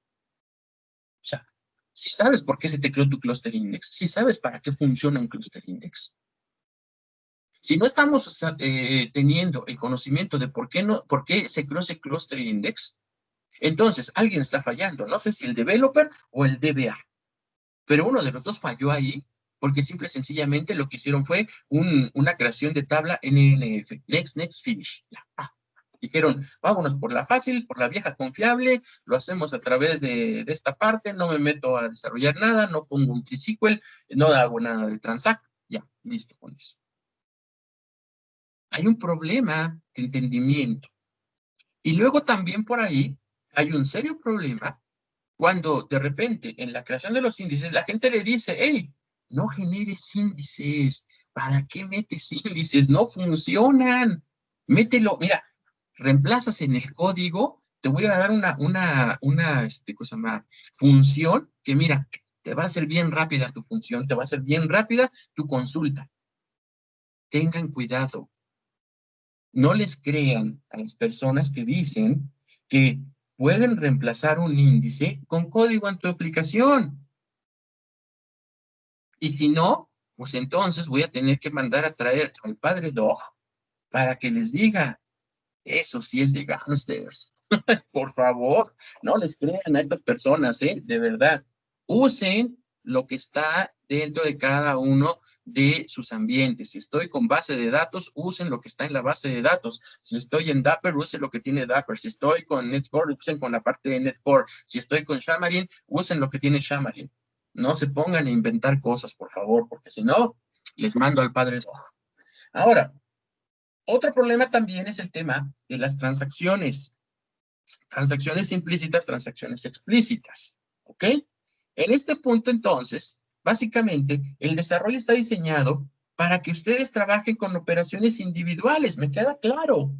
O sea, si sabes por qué se te creó tu cluster index, si sabes para qué funciona un cluster index. Si no estamos teniendo el conocimiento de por qué se creó ese cluster index, entonces alguien está fallando. No sé si el developer o el DBA, pero uno de los dos falló ahí porque simple y sencillamente lo que hicieron fue una creación de tabla NNF, Next, Next, Finish. Ya, dijeron, vámonos por la fácil, por la vieja confiable, lo hacemos a través de esta parte, no me meto a desarrollar nada, no pongo un T-SQL, no hago nada de transact, ya, listo con eso. Hay un problema de entendimiento. Y luego también por ahí hay un serio problema cuando de repente en la creación de los índices la gente le dice, hey, no generes índices, ¿para qué metes índices? No funcionan. Mételo, mira, reemplazas en el código, te voy a dar cosa más, función que mira, te va a ser bien rápida tu función, te va a ser bien rápida tu consulta. Tengan cuidado. No les crean a las personas que dicen que pueden reemplazar un índice con código en tu aplicación. Y si no, pues entonces voy a tener que mandar a traer al padre Dog para que les diga, eso sí es de gangsters. Por favor, no les crean a estas personas, de verdad. Usen lo que está dentro de cada uno de sus ambientes. Si estoy con base de datos, usen lo que está en la base de datos. Si estoy en Dapper, usen lo que tiene Dapper. Si estoy con Netcore, usen con la parte de Netcore. Si estoy con Xamarin, usen lo que tiene Xamarin. No se pongan a inventar cosas, por favor, porque si no, les mando al padre. Ahora, otro problema también es el tema de las transacciones. Transacciones implícitas, transacciones explícitas. ¿Ok? En este punto, entonces, básicamente, el desarrollo está diseñado para que ustedes trabajen con operaciones individuales, me queda claro.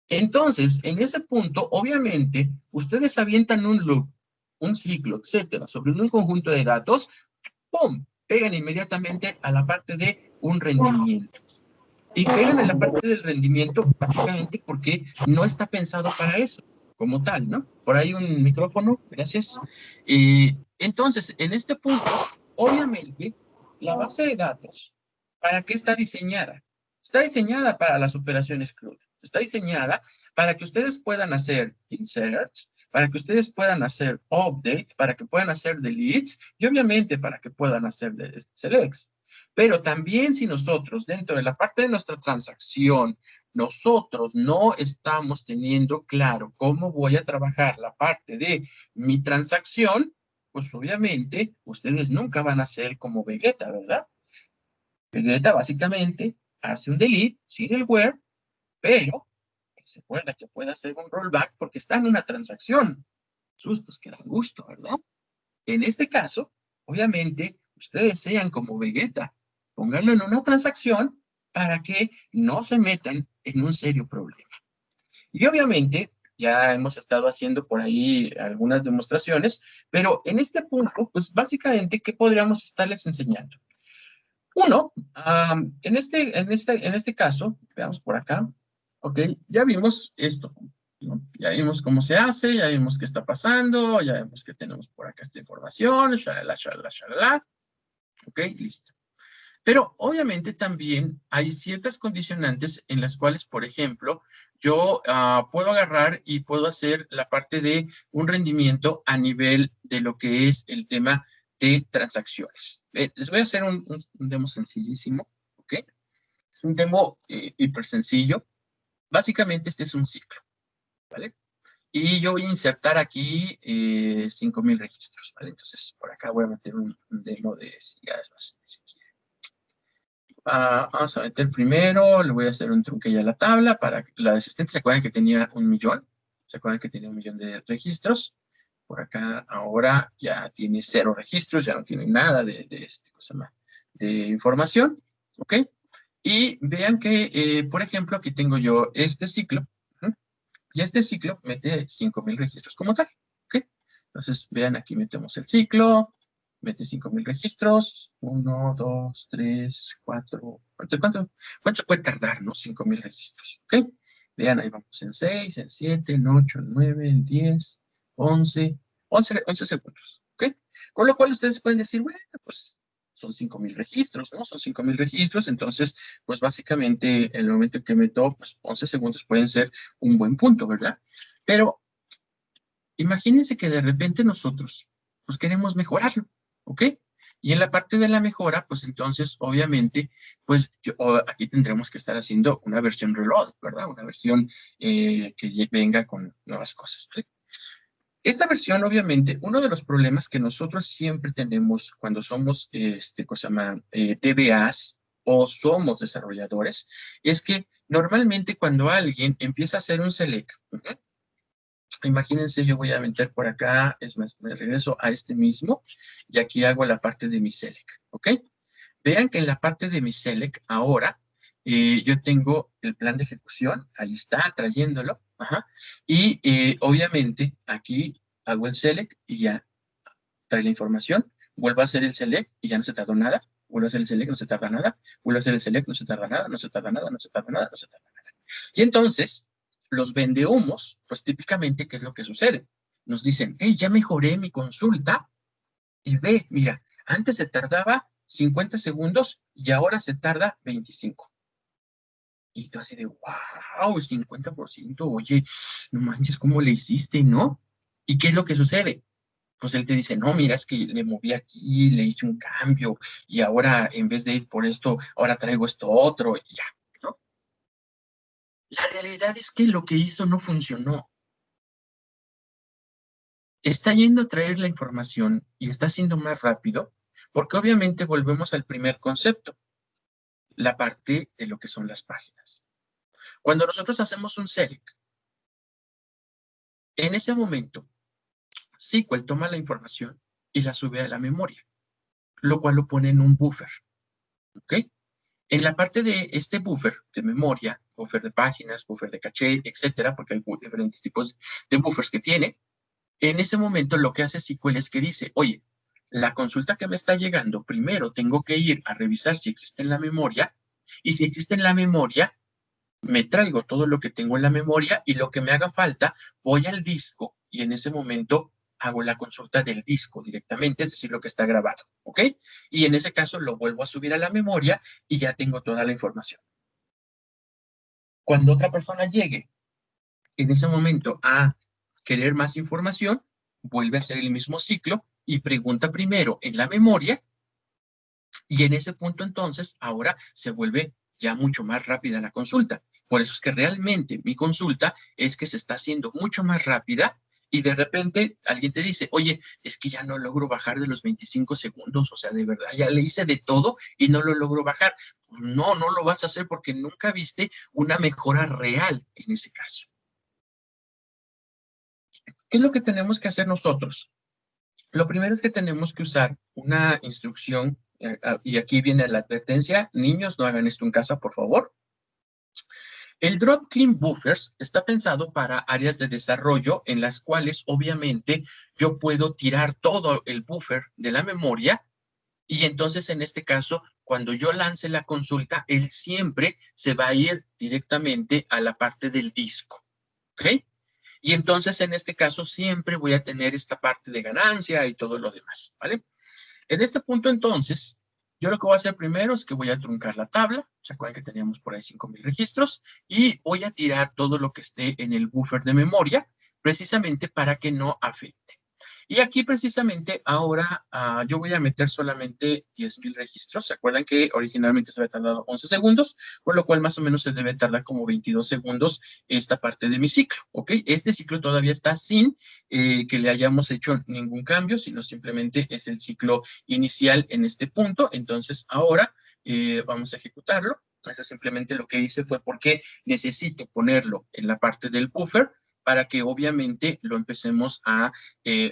Entonces, en ese punto, obviamente, ustedes avientan un loop, un ciclo, etcétera, sobre un conjunto de datos, ¡pum! Pegan inmediatamente a la parte de un rendimiento. Y pegan en la parte del rendimiento, básicamente, porque no está pensado para eso, como tal, ¿no? Por ahí un micrófono, gracias. Entonces, en este punto, obviamente, la base de datos, ¿para qué está diseñada? Está diseñada para las operaciones CRUD. Está diseñada para que ustedes puedan hacer inserts, para que ustedes puedan hacer updates, para que puedan hacer deletes, y obviamente para que puedan hacer selects. Pero también si nosotros, dentro de la parte de nuestra transacción, nosotros no estamos teniendo claro cómo voy a trabajar la parte de mi transacción, pues obviamente ustedes nunca van a ser como Vegeta, ¿verdad? Vegeta básicamente hace un delete sin el where, pero se acuerda que puede hacer un rollback porque está en una transacción. Sustos que dan gusto, ¿verdad? En este caso, obviamente, ustedes sean como Vegeta, pónganlo en una transacción para que no se metan en un serio problema. Y obviamente, ya hemos estado haciendo por ahí algunas demostraciones, pero en este punto, pues básicamente, ¿qué podríamos estarles enseñando? Uno, en este caso, veamos por acá, ok, ya vimos esto, ¿no? Ya vimos cómo se hace, ya vimos qué está pasando, ya vimos que tenemos por acá esta información, shalala, shalala, shalala, ok, listo. Pero obviamente también hay ciertas condicionantes en las cuales, por ejemplo, yo puedo agarrar y puedo hacer la parte de un rendimiento a nivel de lo que es el tema de transacciones. Les voy a hacer un demo sencillísimo, ¿ok? Es un demo hiper sencillo. Básicamente este es un ciclo, ¿vale? Y yo voy a insertar aquí 5,000 registros, ¿vale? Entonces, por acá voy a meter un demo de, ya es más, si quieren. Vamos a meter primero, le voy a hacer un trunque a la tabla para la asistente. ¿Se acuerdan que tenía 1,000,000? ¿Se acuerdan que tenía 1,000,000 de registros? Por acá ahora ya tiene 0 registros, ya no tiene nada de información, ¿ok? Y vean que, por ejemplo, aquí tengo yo este ciclo, ¿no? Y este ciclo mete 5,000 registros como tal, ¿ok? Entonces, vean, aquí metemos el ciclo, mete 5,000 registros, 1, 2, 3, 4, ¿cuánto puede tardar, no? 5,000 registros, ¿ok? Vean, ahí vamos en 6, en 7, en 8, en 9, en 10, 11 segundos, ¿ok? Con lo cual ustedes pueden decir, bueno, pues son 5,000 registros, ¿no? Son 5,000 registros, entonces, pues básicamente el momento en que meto, pues 11 segundos pueden ser un buen punto, ¿verdad? Pero imagínense que de repente nosotros, pues queremos mejorarlo, ¿ok? Y en la parte de la mejora, pues entonces, obviamente, pues aquí tendremos que estar haciendo una versión reload, ¿verdad? Una versión que venga con nuevas cosas, ¿sí? Esta versión, obviamente, uno de los problemas que nosotros siempre tenemos cuando somos, DBAs o somos desarrolladores, es que normalmente cuando alguien empieza a hacer un select, imagínense, yo voy a meter por acá, es más, me regreso a este mismo, y aquí hago la parte de mi select, ¿ok? Vean que en la parte de mi select, ahora, yo tengo el plan de ejecución, ahí está, trayéndolo, ajá, y obviamente aquí hago el select y ya trae la información, vuelvo a hacer el select y ya no se tardó nada, vuelvo a hacer el select, no se tarda nada, vuelvo a hacer el select, no se tarda nada, no se tarda nada, no se tarda nada, no se tarda nada. Y entonces, los vendehumos, pues típicamente, ¿qué es lo que sucede? Nos dicen, hey, ya mejoré mi consulta y ve, mira, antes se tardaba 50 segundos y ahora se tarda 25. Y tú así de, wow, 50%, oye, no manches, ¿cómo le hiciste, no? ¿Y qué es lo que sucede? Pues él te dice, no, mira, es que le moví aquí, le hice un cambio y ahora en vez de ir por esto, ahora traigo esto otro y ya, ¿no? La realidad es que lo que hizo no funcionó. Está yendo a traer la información y está siendo más rápido porque obviamente volvemos al primer concepto, la parte de lo que son las páginas. Cuando nosotros hacemos un select, en ese momento, SQL toma la información y la sube a la memoria. lo cual lo pone en un buffer, ¿ok? En la parte de este buffer de memoria, buffer de páginas, buffer de caché, etcétera, porque hay diferentes tipos de buffers que tiene, en ese momento lo que hace SQL es que dice, oye, la consulta que me está llegando, primero tengo que ir a revisar si existe en la memoria, y si existe en la memoria, me traigo todo lo que tengo en la memoria y lo que me haga falta, voy al disco y en ese momento hago la consulta del disco directamente, es decir, lo que está grabado, ¿ok? Y en ese caso lo vuelvo a subir a la memoria y ya tengo toda la información. Cuando otra persona llegue en ese momento a querer más información, vuelve a hacer el mismo ciclo y pregunta primero en la memoria y en ese punto entonces ahora se vuelve ya mucho más rápida la consulta. Por eso es que realmente mi consulta es que se está haciendo mucho más rápida y de repente alguien te dice, oye, es que ya no logro bajar de los 25 segundos, o sea, de verdad, ya le hice de todo y no lo logro bajar. Pues no, no lo vas a hacer porque nunca viste una mejora real en ese caso. ¿Qué es lo que tenemos que hacer nosotros? Lo primero es que tenemos que usar una instrucción, y aquí viene la advertencia, niños, no hagan esto en casa, por favor. El Drop Clean Buffers está pensado para áreas de desarrollo en las cuales obviamente yo puedo tirar todo el buffer de la memoria y entonces en este caso, cuando yo lance la consulta, él siempre se va a ir directamente a la parte del disco, ¿ok? Y entonces en este caso siempre voy a tener esta parte de ganancia y todo lo demás, ¿vale? En este punto, entonces, yo lo que voy a hacer primero es que voy a truncar la tabla. ¿Se acuerdan que teníamos por ahí 5,000 registros? Y voy a tirar todo lo que esté en el buffer de memoria, precisamente para que no afecte. Y aquí precisamente ahora yo voy a meter solamente 10,000 registros. ¿Se acuerdan que originalmente se había tardado 11 segundos? Por lo cual más o menos se debe tardar como 22 segundos esta parte de mi ciclo, ¿ok? Este ciclo todavía está sin que le hayamos hecho ningún cambio, sino simplemente es el ciclo inicial en este punto. Entonces ahora vamos a ejecutarlo. Eso simplemente lo que hice fue porque necesito ponerlo en la parte del buffer para que obviamente lo empecemos a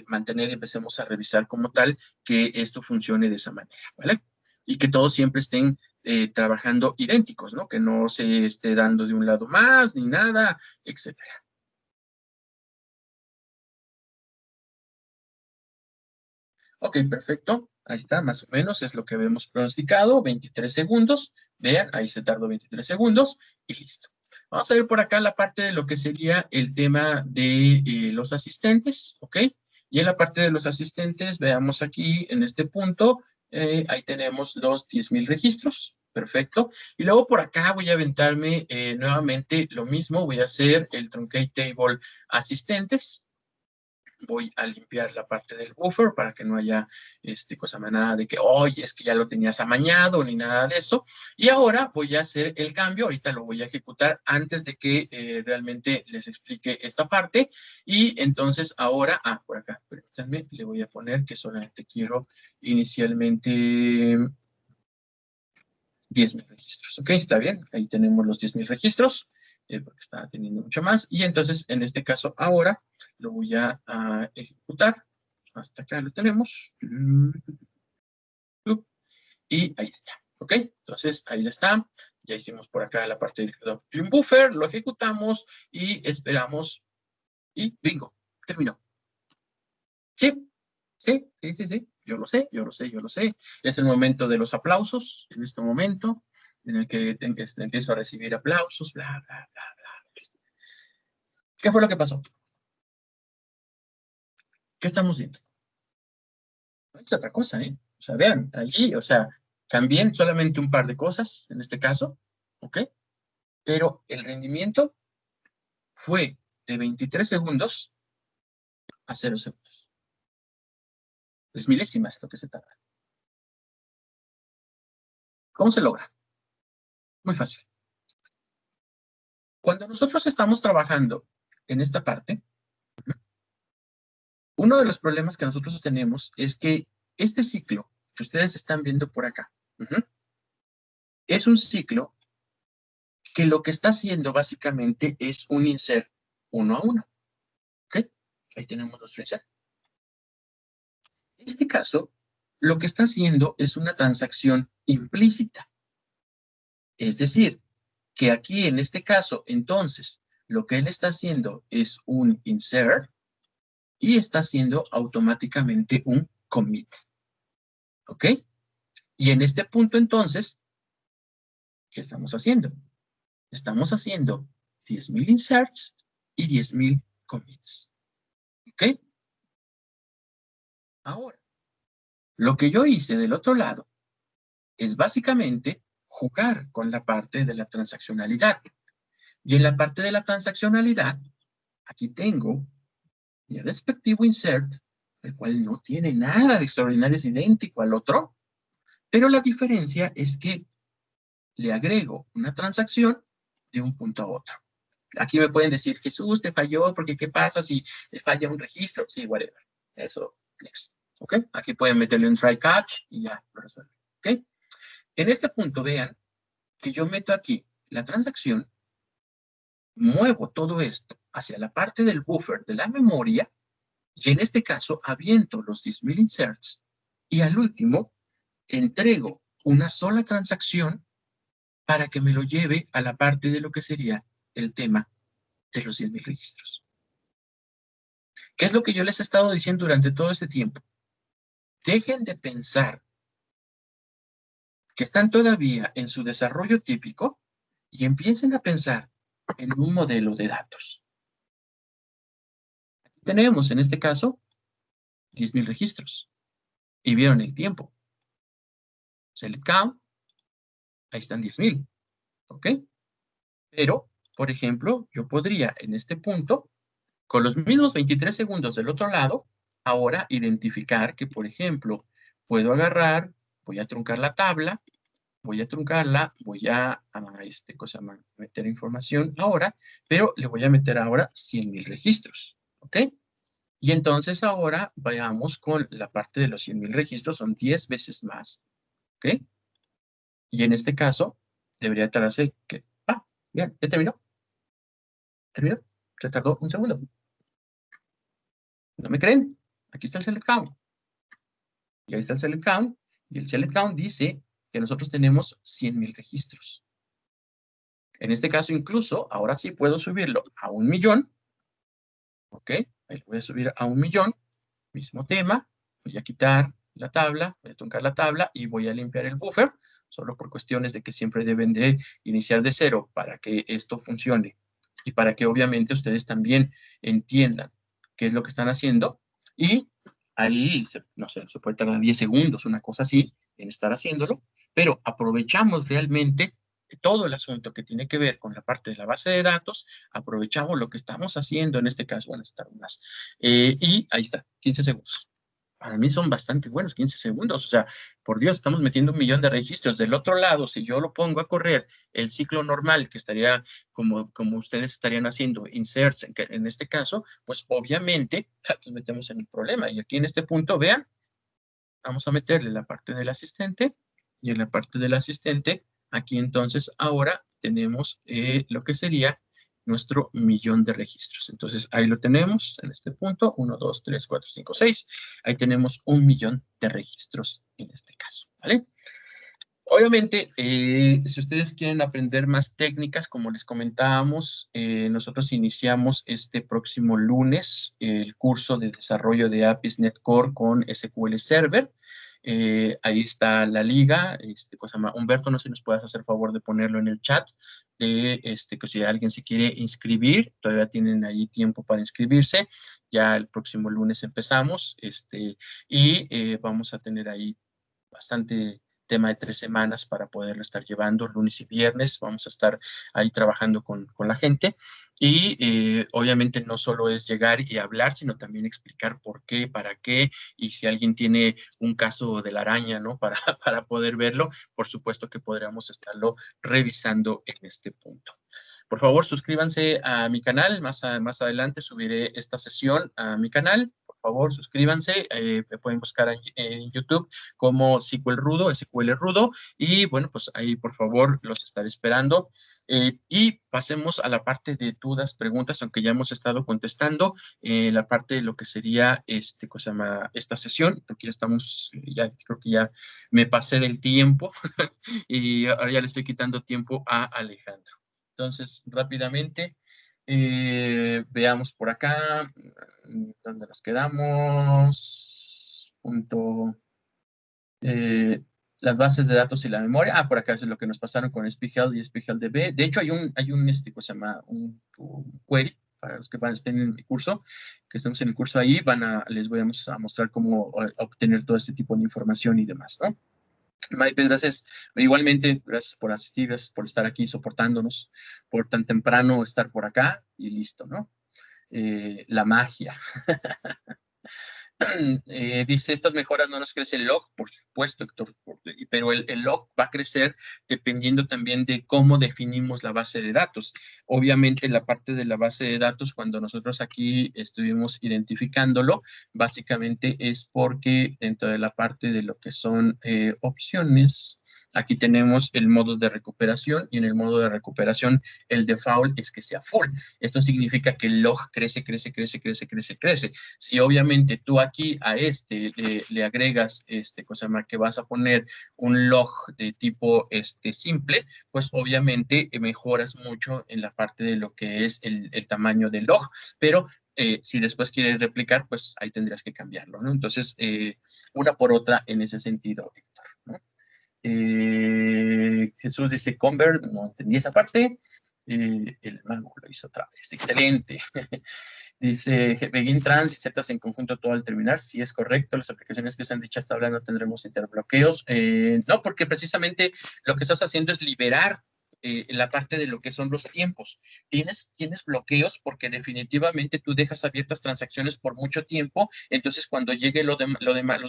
mantener, empecemos a revisar como tal que esto funcione de esa manera, ¿vale? Y que todos siempre estén trabajando idénticos, ¿no? Que no se esté dando de un lado más ni nada, etcétera. Ok, perfecto. Ahí está, más o menos es lo que habíamos pronosticado, 23 segundos. Vean, ahí se tardó 23 segundos y listo. Vamos a ver por acá la parte de lo que sería el tema de los asistentes, ¿ok? Y en la parte de los asistentes, veamos aquí en este punto, ahí tenemos los 10,000 registros, perfecto. Y luego por acá voy a aventarme nuevamente lo mismo, voy a hacer el truncate table asistentes. Voy a limpiar la parte del buffer para que no haya cosa nada de que, oye, es que ya lo tenías amañado ni nada de eso. Y ahora voy a hacer el cambio, ahorita lo voy a ejecutar antes de que realmente les explique esta parte. Y entonces ahora, por acá, permítanme, le voy a poner que solamente quiero inicialmente 10,000 registros. Ok, está bien, ahí tenemos los 10,000 registros, porque estaba teniendo mucho más. Y entonces, en este caso, ahora lo voy a ejecutar. Hasta acá lo tenemos. Y ahí está. Ok, entonces ahí está. Ya hicimos por acá la parte del clean buffer, lo ejecutamos y esperamos. Y bingo, terminó. Sí, sí, sí, sí, sí. Yo lo sé, yo lo sé, yo lo sé. Es el momento de los aplausos, en este momento, en el que empiezo a recibir aplausos, bla, bla, bla, bla. ¿Qué fue lo que pasó? ¿Qué estamos viendo? No es otra cosa, ¿eh? O sea, vean, allí, o sea, también solamente un par de cosas, en este caso, ¿ok? Pero el rendimiento fue de 23 segundos a 0 segundos. Es milésimas lo que se tarda. ¿Cómo se logra? Muy fácil. Cuando nosotros estamos trabajando en esta parte, uno de los problemas que nosotros tenemos es que este ciclo que ustedes están viendo por acá, es un ciclo que lo que está haciendo básicamente es un insert 1 a 1. ¿Ok? Ahí tenemos nuestro insert. En este caso, lo que está haciendo es una transacción implícita. Es decir, que aquí en este caso, entonces, lo que él está haciendo es un insert y está haciendo automáticamente un commit. ¿Ok? Y en este punto, entonces, ¿qué estamos haciendo? Estamos haciendo 10,000 inserts y 10,000 commits. ¿Ok? Ahora, lo que yo hice del otro lado es básicamente jugar con la parte de la transaccionalidad. Y en la parte de la transaccionalidad, aquí tengo mi respectivo insert, el cual no tiene nada de extraordinario, es idéntico al otro, pero la diferencia es que le agrego una transacción de un punto a otro. Aquí me pueden decir, Jesús, te falló, porque ¿qué pasa si falla un registro? Sí, whatever. Eso, next. ¿Ok? Aquí pueden meterle un try catch y ya lo resuelven. ¿Ok? En este punto, vean que yo meto aquí la transacción, muevo todo esto hacia la parte del buffer de la memoria, y en este caso aviento los 10,000 inserts, y al último entrego una sola transacción para que me lo lleve a la parte de lo que sería el tema de los 10,000 registros. ¿Qué es lo que yo les he estado diciendo durante todo este tiempo? Dejen de pensar que están todavía en su desarrollo típico y empiecen a pensar en un modelo de datos. Tenemos, en este caso, 10,000 registros. Y vieron el tiempo. Select count, ahí están 10,000. ¿Ok? Pero, por ejemplo, yo podría, en este punto, con los mismos 23 segundos del otro lado, ahora identificar que, por ejemplo, puedo agarrar, voy a truncar la tabla, voy a truncarla, voy a meter información ahora, pero le voy a meter ahora 100,000 registros. ¿Ok? Y entonces ahora vayamos con la parte de los 100,000 registros, son 10 veces más. ¿Ok? Y en este caso, debería tardarse que... Ah, bien, ya terminó. ¿Terminó? Se tardó un segundo. ¿No me creen? Aquí está el select count. Y ahí está el select count. Y el select count dice que nosotros tenemos 100,000 registros. En este caso, incluso, ahora sí puedo subirlo a 1,000,000. ¿Ok? Ahí lo voy a subir a 1,000,000. Mismo tema. Voy a quitar la tabla, voy a truncar la tabla y voy a limpiar el buffer, solo por cuestiones de que siempre deben de iniciar de cero para que esto funcione y para que obviamente ustedes también entiendan qué es lo que están haciendo. Y ahí, no sé, se puede tardar 10 segundos, una cosa así, en estar haciéndolo, pero aprovechamos realmente todo el asunto que tiene que ver con la parte de la base de datos, aprovechamos lo que estamos haciendo en este caso, bueno, estar más, y ahí está, 15 segundos. Para mí son bastante buenos, 15 segundos. O sea, por Dios, estamos metiendo 1,000,000 de registros. Del otro lado, si yo lo pongo a correr el ciclo normal, que estaría como ustedes estarían haciendo, inserts en este caso, pues obviamente nos metemos en un problema. Y aquí en este punto, vean, vamos a meterle la parte del asistente. Y en la parte del asistente, aquí entonces ahora tenemos lo que sería nuestro 1,000,000 de registros. Entonces, ahí lo tenemos en este punto, 1, 2, 3, 4, 5, 6. Ahí tenemos 1,000,000 de registros en este caso, ¿vale? Obviamente, si ustedes quieren aprender más técnicas, como les comentábamos, nosotros iniciamos este próximo lunes el curso de desarrollo de APIs NetCore con SQL Server. Ahí está la liga. Humberto, no sé si nos puedas hacer favor de ponerlo en el chat, que si alguien se quiere inscribir, todavía tienen ahí tiempo para inscribirse. Ya el próximo lunes empezamos, y vamos a tener ahí bastante tema de 3 semanas para poderlo estar llevando lunes y viernes. Vamos a estar ahí trabajando con la gente y obviamente no solo es llegar y hablar, sino también explicar por qué, para qué, y si alguien tiene un caso de la araña, ¿no? Para poder verlo, por supuesto que podríamos estarlo revisando en este punto. Por favor, suscríbanse a mi canal. Más adelante subiré esta sesión a mi canal. Por favor, suscríbanse. Me pueden buscar en YouTube como SQL Rudo, SQL Rudo. Y bueno, pues ahí por favor los estaré esperando. Y pasemos a la parte de dudas, preguntas, aunque ya hemos estado contestando la parte de lo que sería cosa llama esta sesión, porque ya estamos, ya creo que ya me pasé del tiempo y ahora ya le estoy quitando tiempo a Alejandro. Entonces, rápidamente, veamos por acá, ¿dónde nos quedamos? Las bases de datos y la memoria. Por acá es lo que nos pasaron con SPGL y SPGL-DB. De hecho, hay un cosa llama un query para los que estén en el curso, que estamos en el curso ahí, les voy a mostrar cómo obtener todo este tipo de información y demás, ¿no? Maipe, gracias. Igualmente, gracias por asistir, gracias por estar aquí soportándonos, por tan temprano estar por acá y listo, ¿no? La magia. Dice, estas mejoras no nos crece el log, por supuesto, Héctor, pero el log va a crecer dependiendo también de cómo definimos la base de datos. Obviamente, la parte de la base de datos, cuando nosotros aquí estuvimos identificándolo, básicamente es porque dentro de la parte de lo que son opciones, aquí tenemos el modo de recuperación y en el modo de recuperación el default es que sea full. Esto significa que el log crece, crece, crece, crece, crece, crece. Si obviamente tú aquí a le agregas cosa más que vas a poner un log de tipo simple, pues obviamente mejoras mucho en la parte de lo que es el tamaño del log, pero si después quieres replicar, pues ahí tendrías que cambiarlo, ¿no? Entonces, una por otra en ese sentido, Héctor, ¿no? Jesús dice, Convert, no entendí esa parte. El mago lo hizo otra vez. Excelente. Dice, Begin Trans, insertas en conjunto todo al terminar. Sí, es correcto. Las aplicaciones que usan dicha tabla no tendremos interbloqueos. No, porque precisamente lo que estás haciendo es liberar la parte de lo que son los tiempos. Tienes bloqueos porque definitivamente tú dejas abiertas transacciones por mucho tiempo, entonces cuando llegue los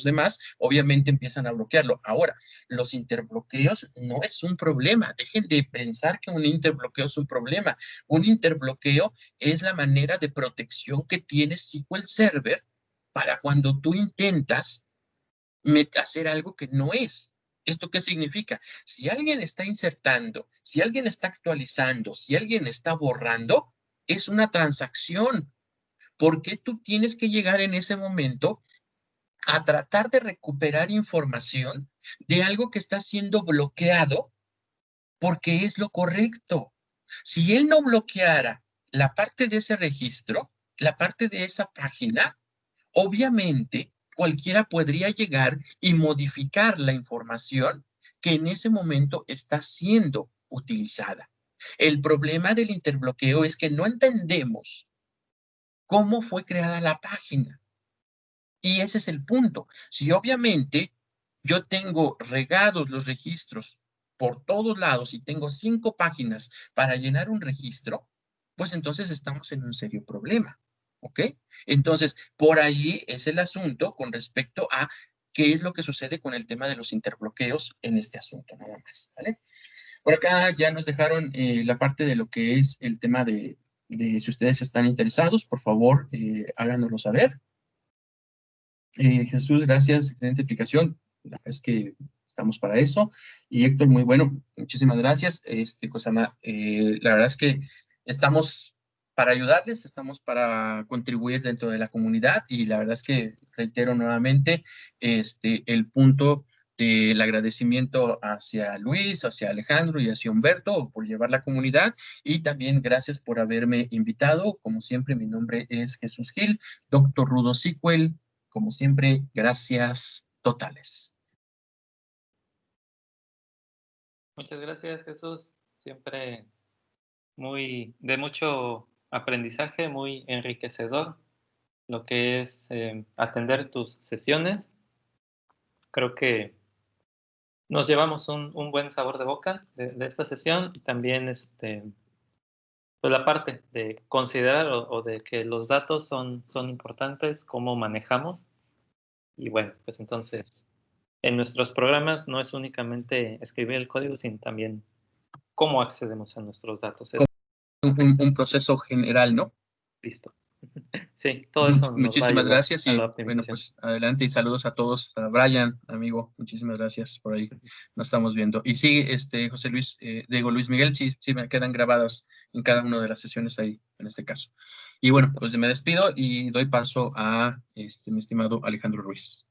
demás, obviamente empiezan a bloquearlo. Ahora, los interbloqueos no es un problema. Dejen de pensar que un interbloqueo es un problema. Un interbloqueo es la manera de protección que tiene SQL Server para cuando tú intentas hacer algo que no es. ¿Esto qué significa? Si alguien está insertando, si alguien está actualizando, si alguien está borrando, es una transacción. ¿Por qué tú tienes que llegar en ese momento a tratar de recuperar información de algo que está siendo bloqueado porque es lo correcto? Si él no bloqueara la parte de ese registro, la parte de esa página, obviamente cualquiera podría llegar y modificar la información que en ese momento está siendo utilizada. El problema del interbloqueo es que no entendemos cómo fue creada la página. Y ese es el punto. Si obviamente yo tengo regados los registros por todos lados y tengo 5 páginas para llenar un registro, pues entonces estamos en un serio problema. ¿Ok? Entonces, por ahí es el asunto con respecto a qué es lo que sucede con el tema de los interbloqueos en este asunto, nada más. ¿Vale? Por acá ya nos dejaron la parte de lo que es el tema de si ustedes están interesados, por favor, háganoslo saber. Jesús, gracias, excelente explicación. La verdad es que estamos para eso. Y Héctor, muy bueno, muchísimas gracias. La verdad es que estamos para ayudarles, estamos para contribuir dentro de la comunidad y la verdad es que reitero nuevamente el punto del agradecimiento hacia Luis, hacia Alejandro y hacia Humberto por llevar la comunidad y también gracias por haberme invitado. Como siempre, mi nombre es Jesús Gil, Doctor Rudo SQL. Como siempre, gracias totales. Muchas gracias, Jesús. Siempre de mucho aprendizaje, muy enriquecedor lo que es atender tus sesiones. Creo que nos llevamos un buen sabor de boca de esta sesión y también pues la parte de considerar o de que los datos son importantes, cómo manejamos. Y bueno, pues entonces, en nuestros programas no es únicamente escribir el código, sino también cómo accedemos a nuestros datos. Un proceso general, ¿no? Listo. Sí, todo eso nos va a Muchísimas ayudar gracias a y la bueno, optimización. pues adelante y saludos a todos. A Brian, amigo, muchísimas gracias por ahí. Nos estamos viendo. Y sí, José Luis, digo Luis Miguel, sí, sí me quedan grabadas en cada una de las sesiones ahí, en este caso. Y bueno, Listo. pues me despido y doy paso a mi estimado Alejandro Ruiz.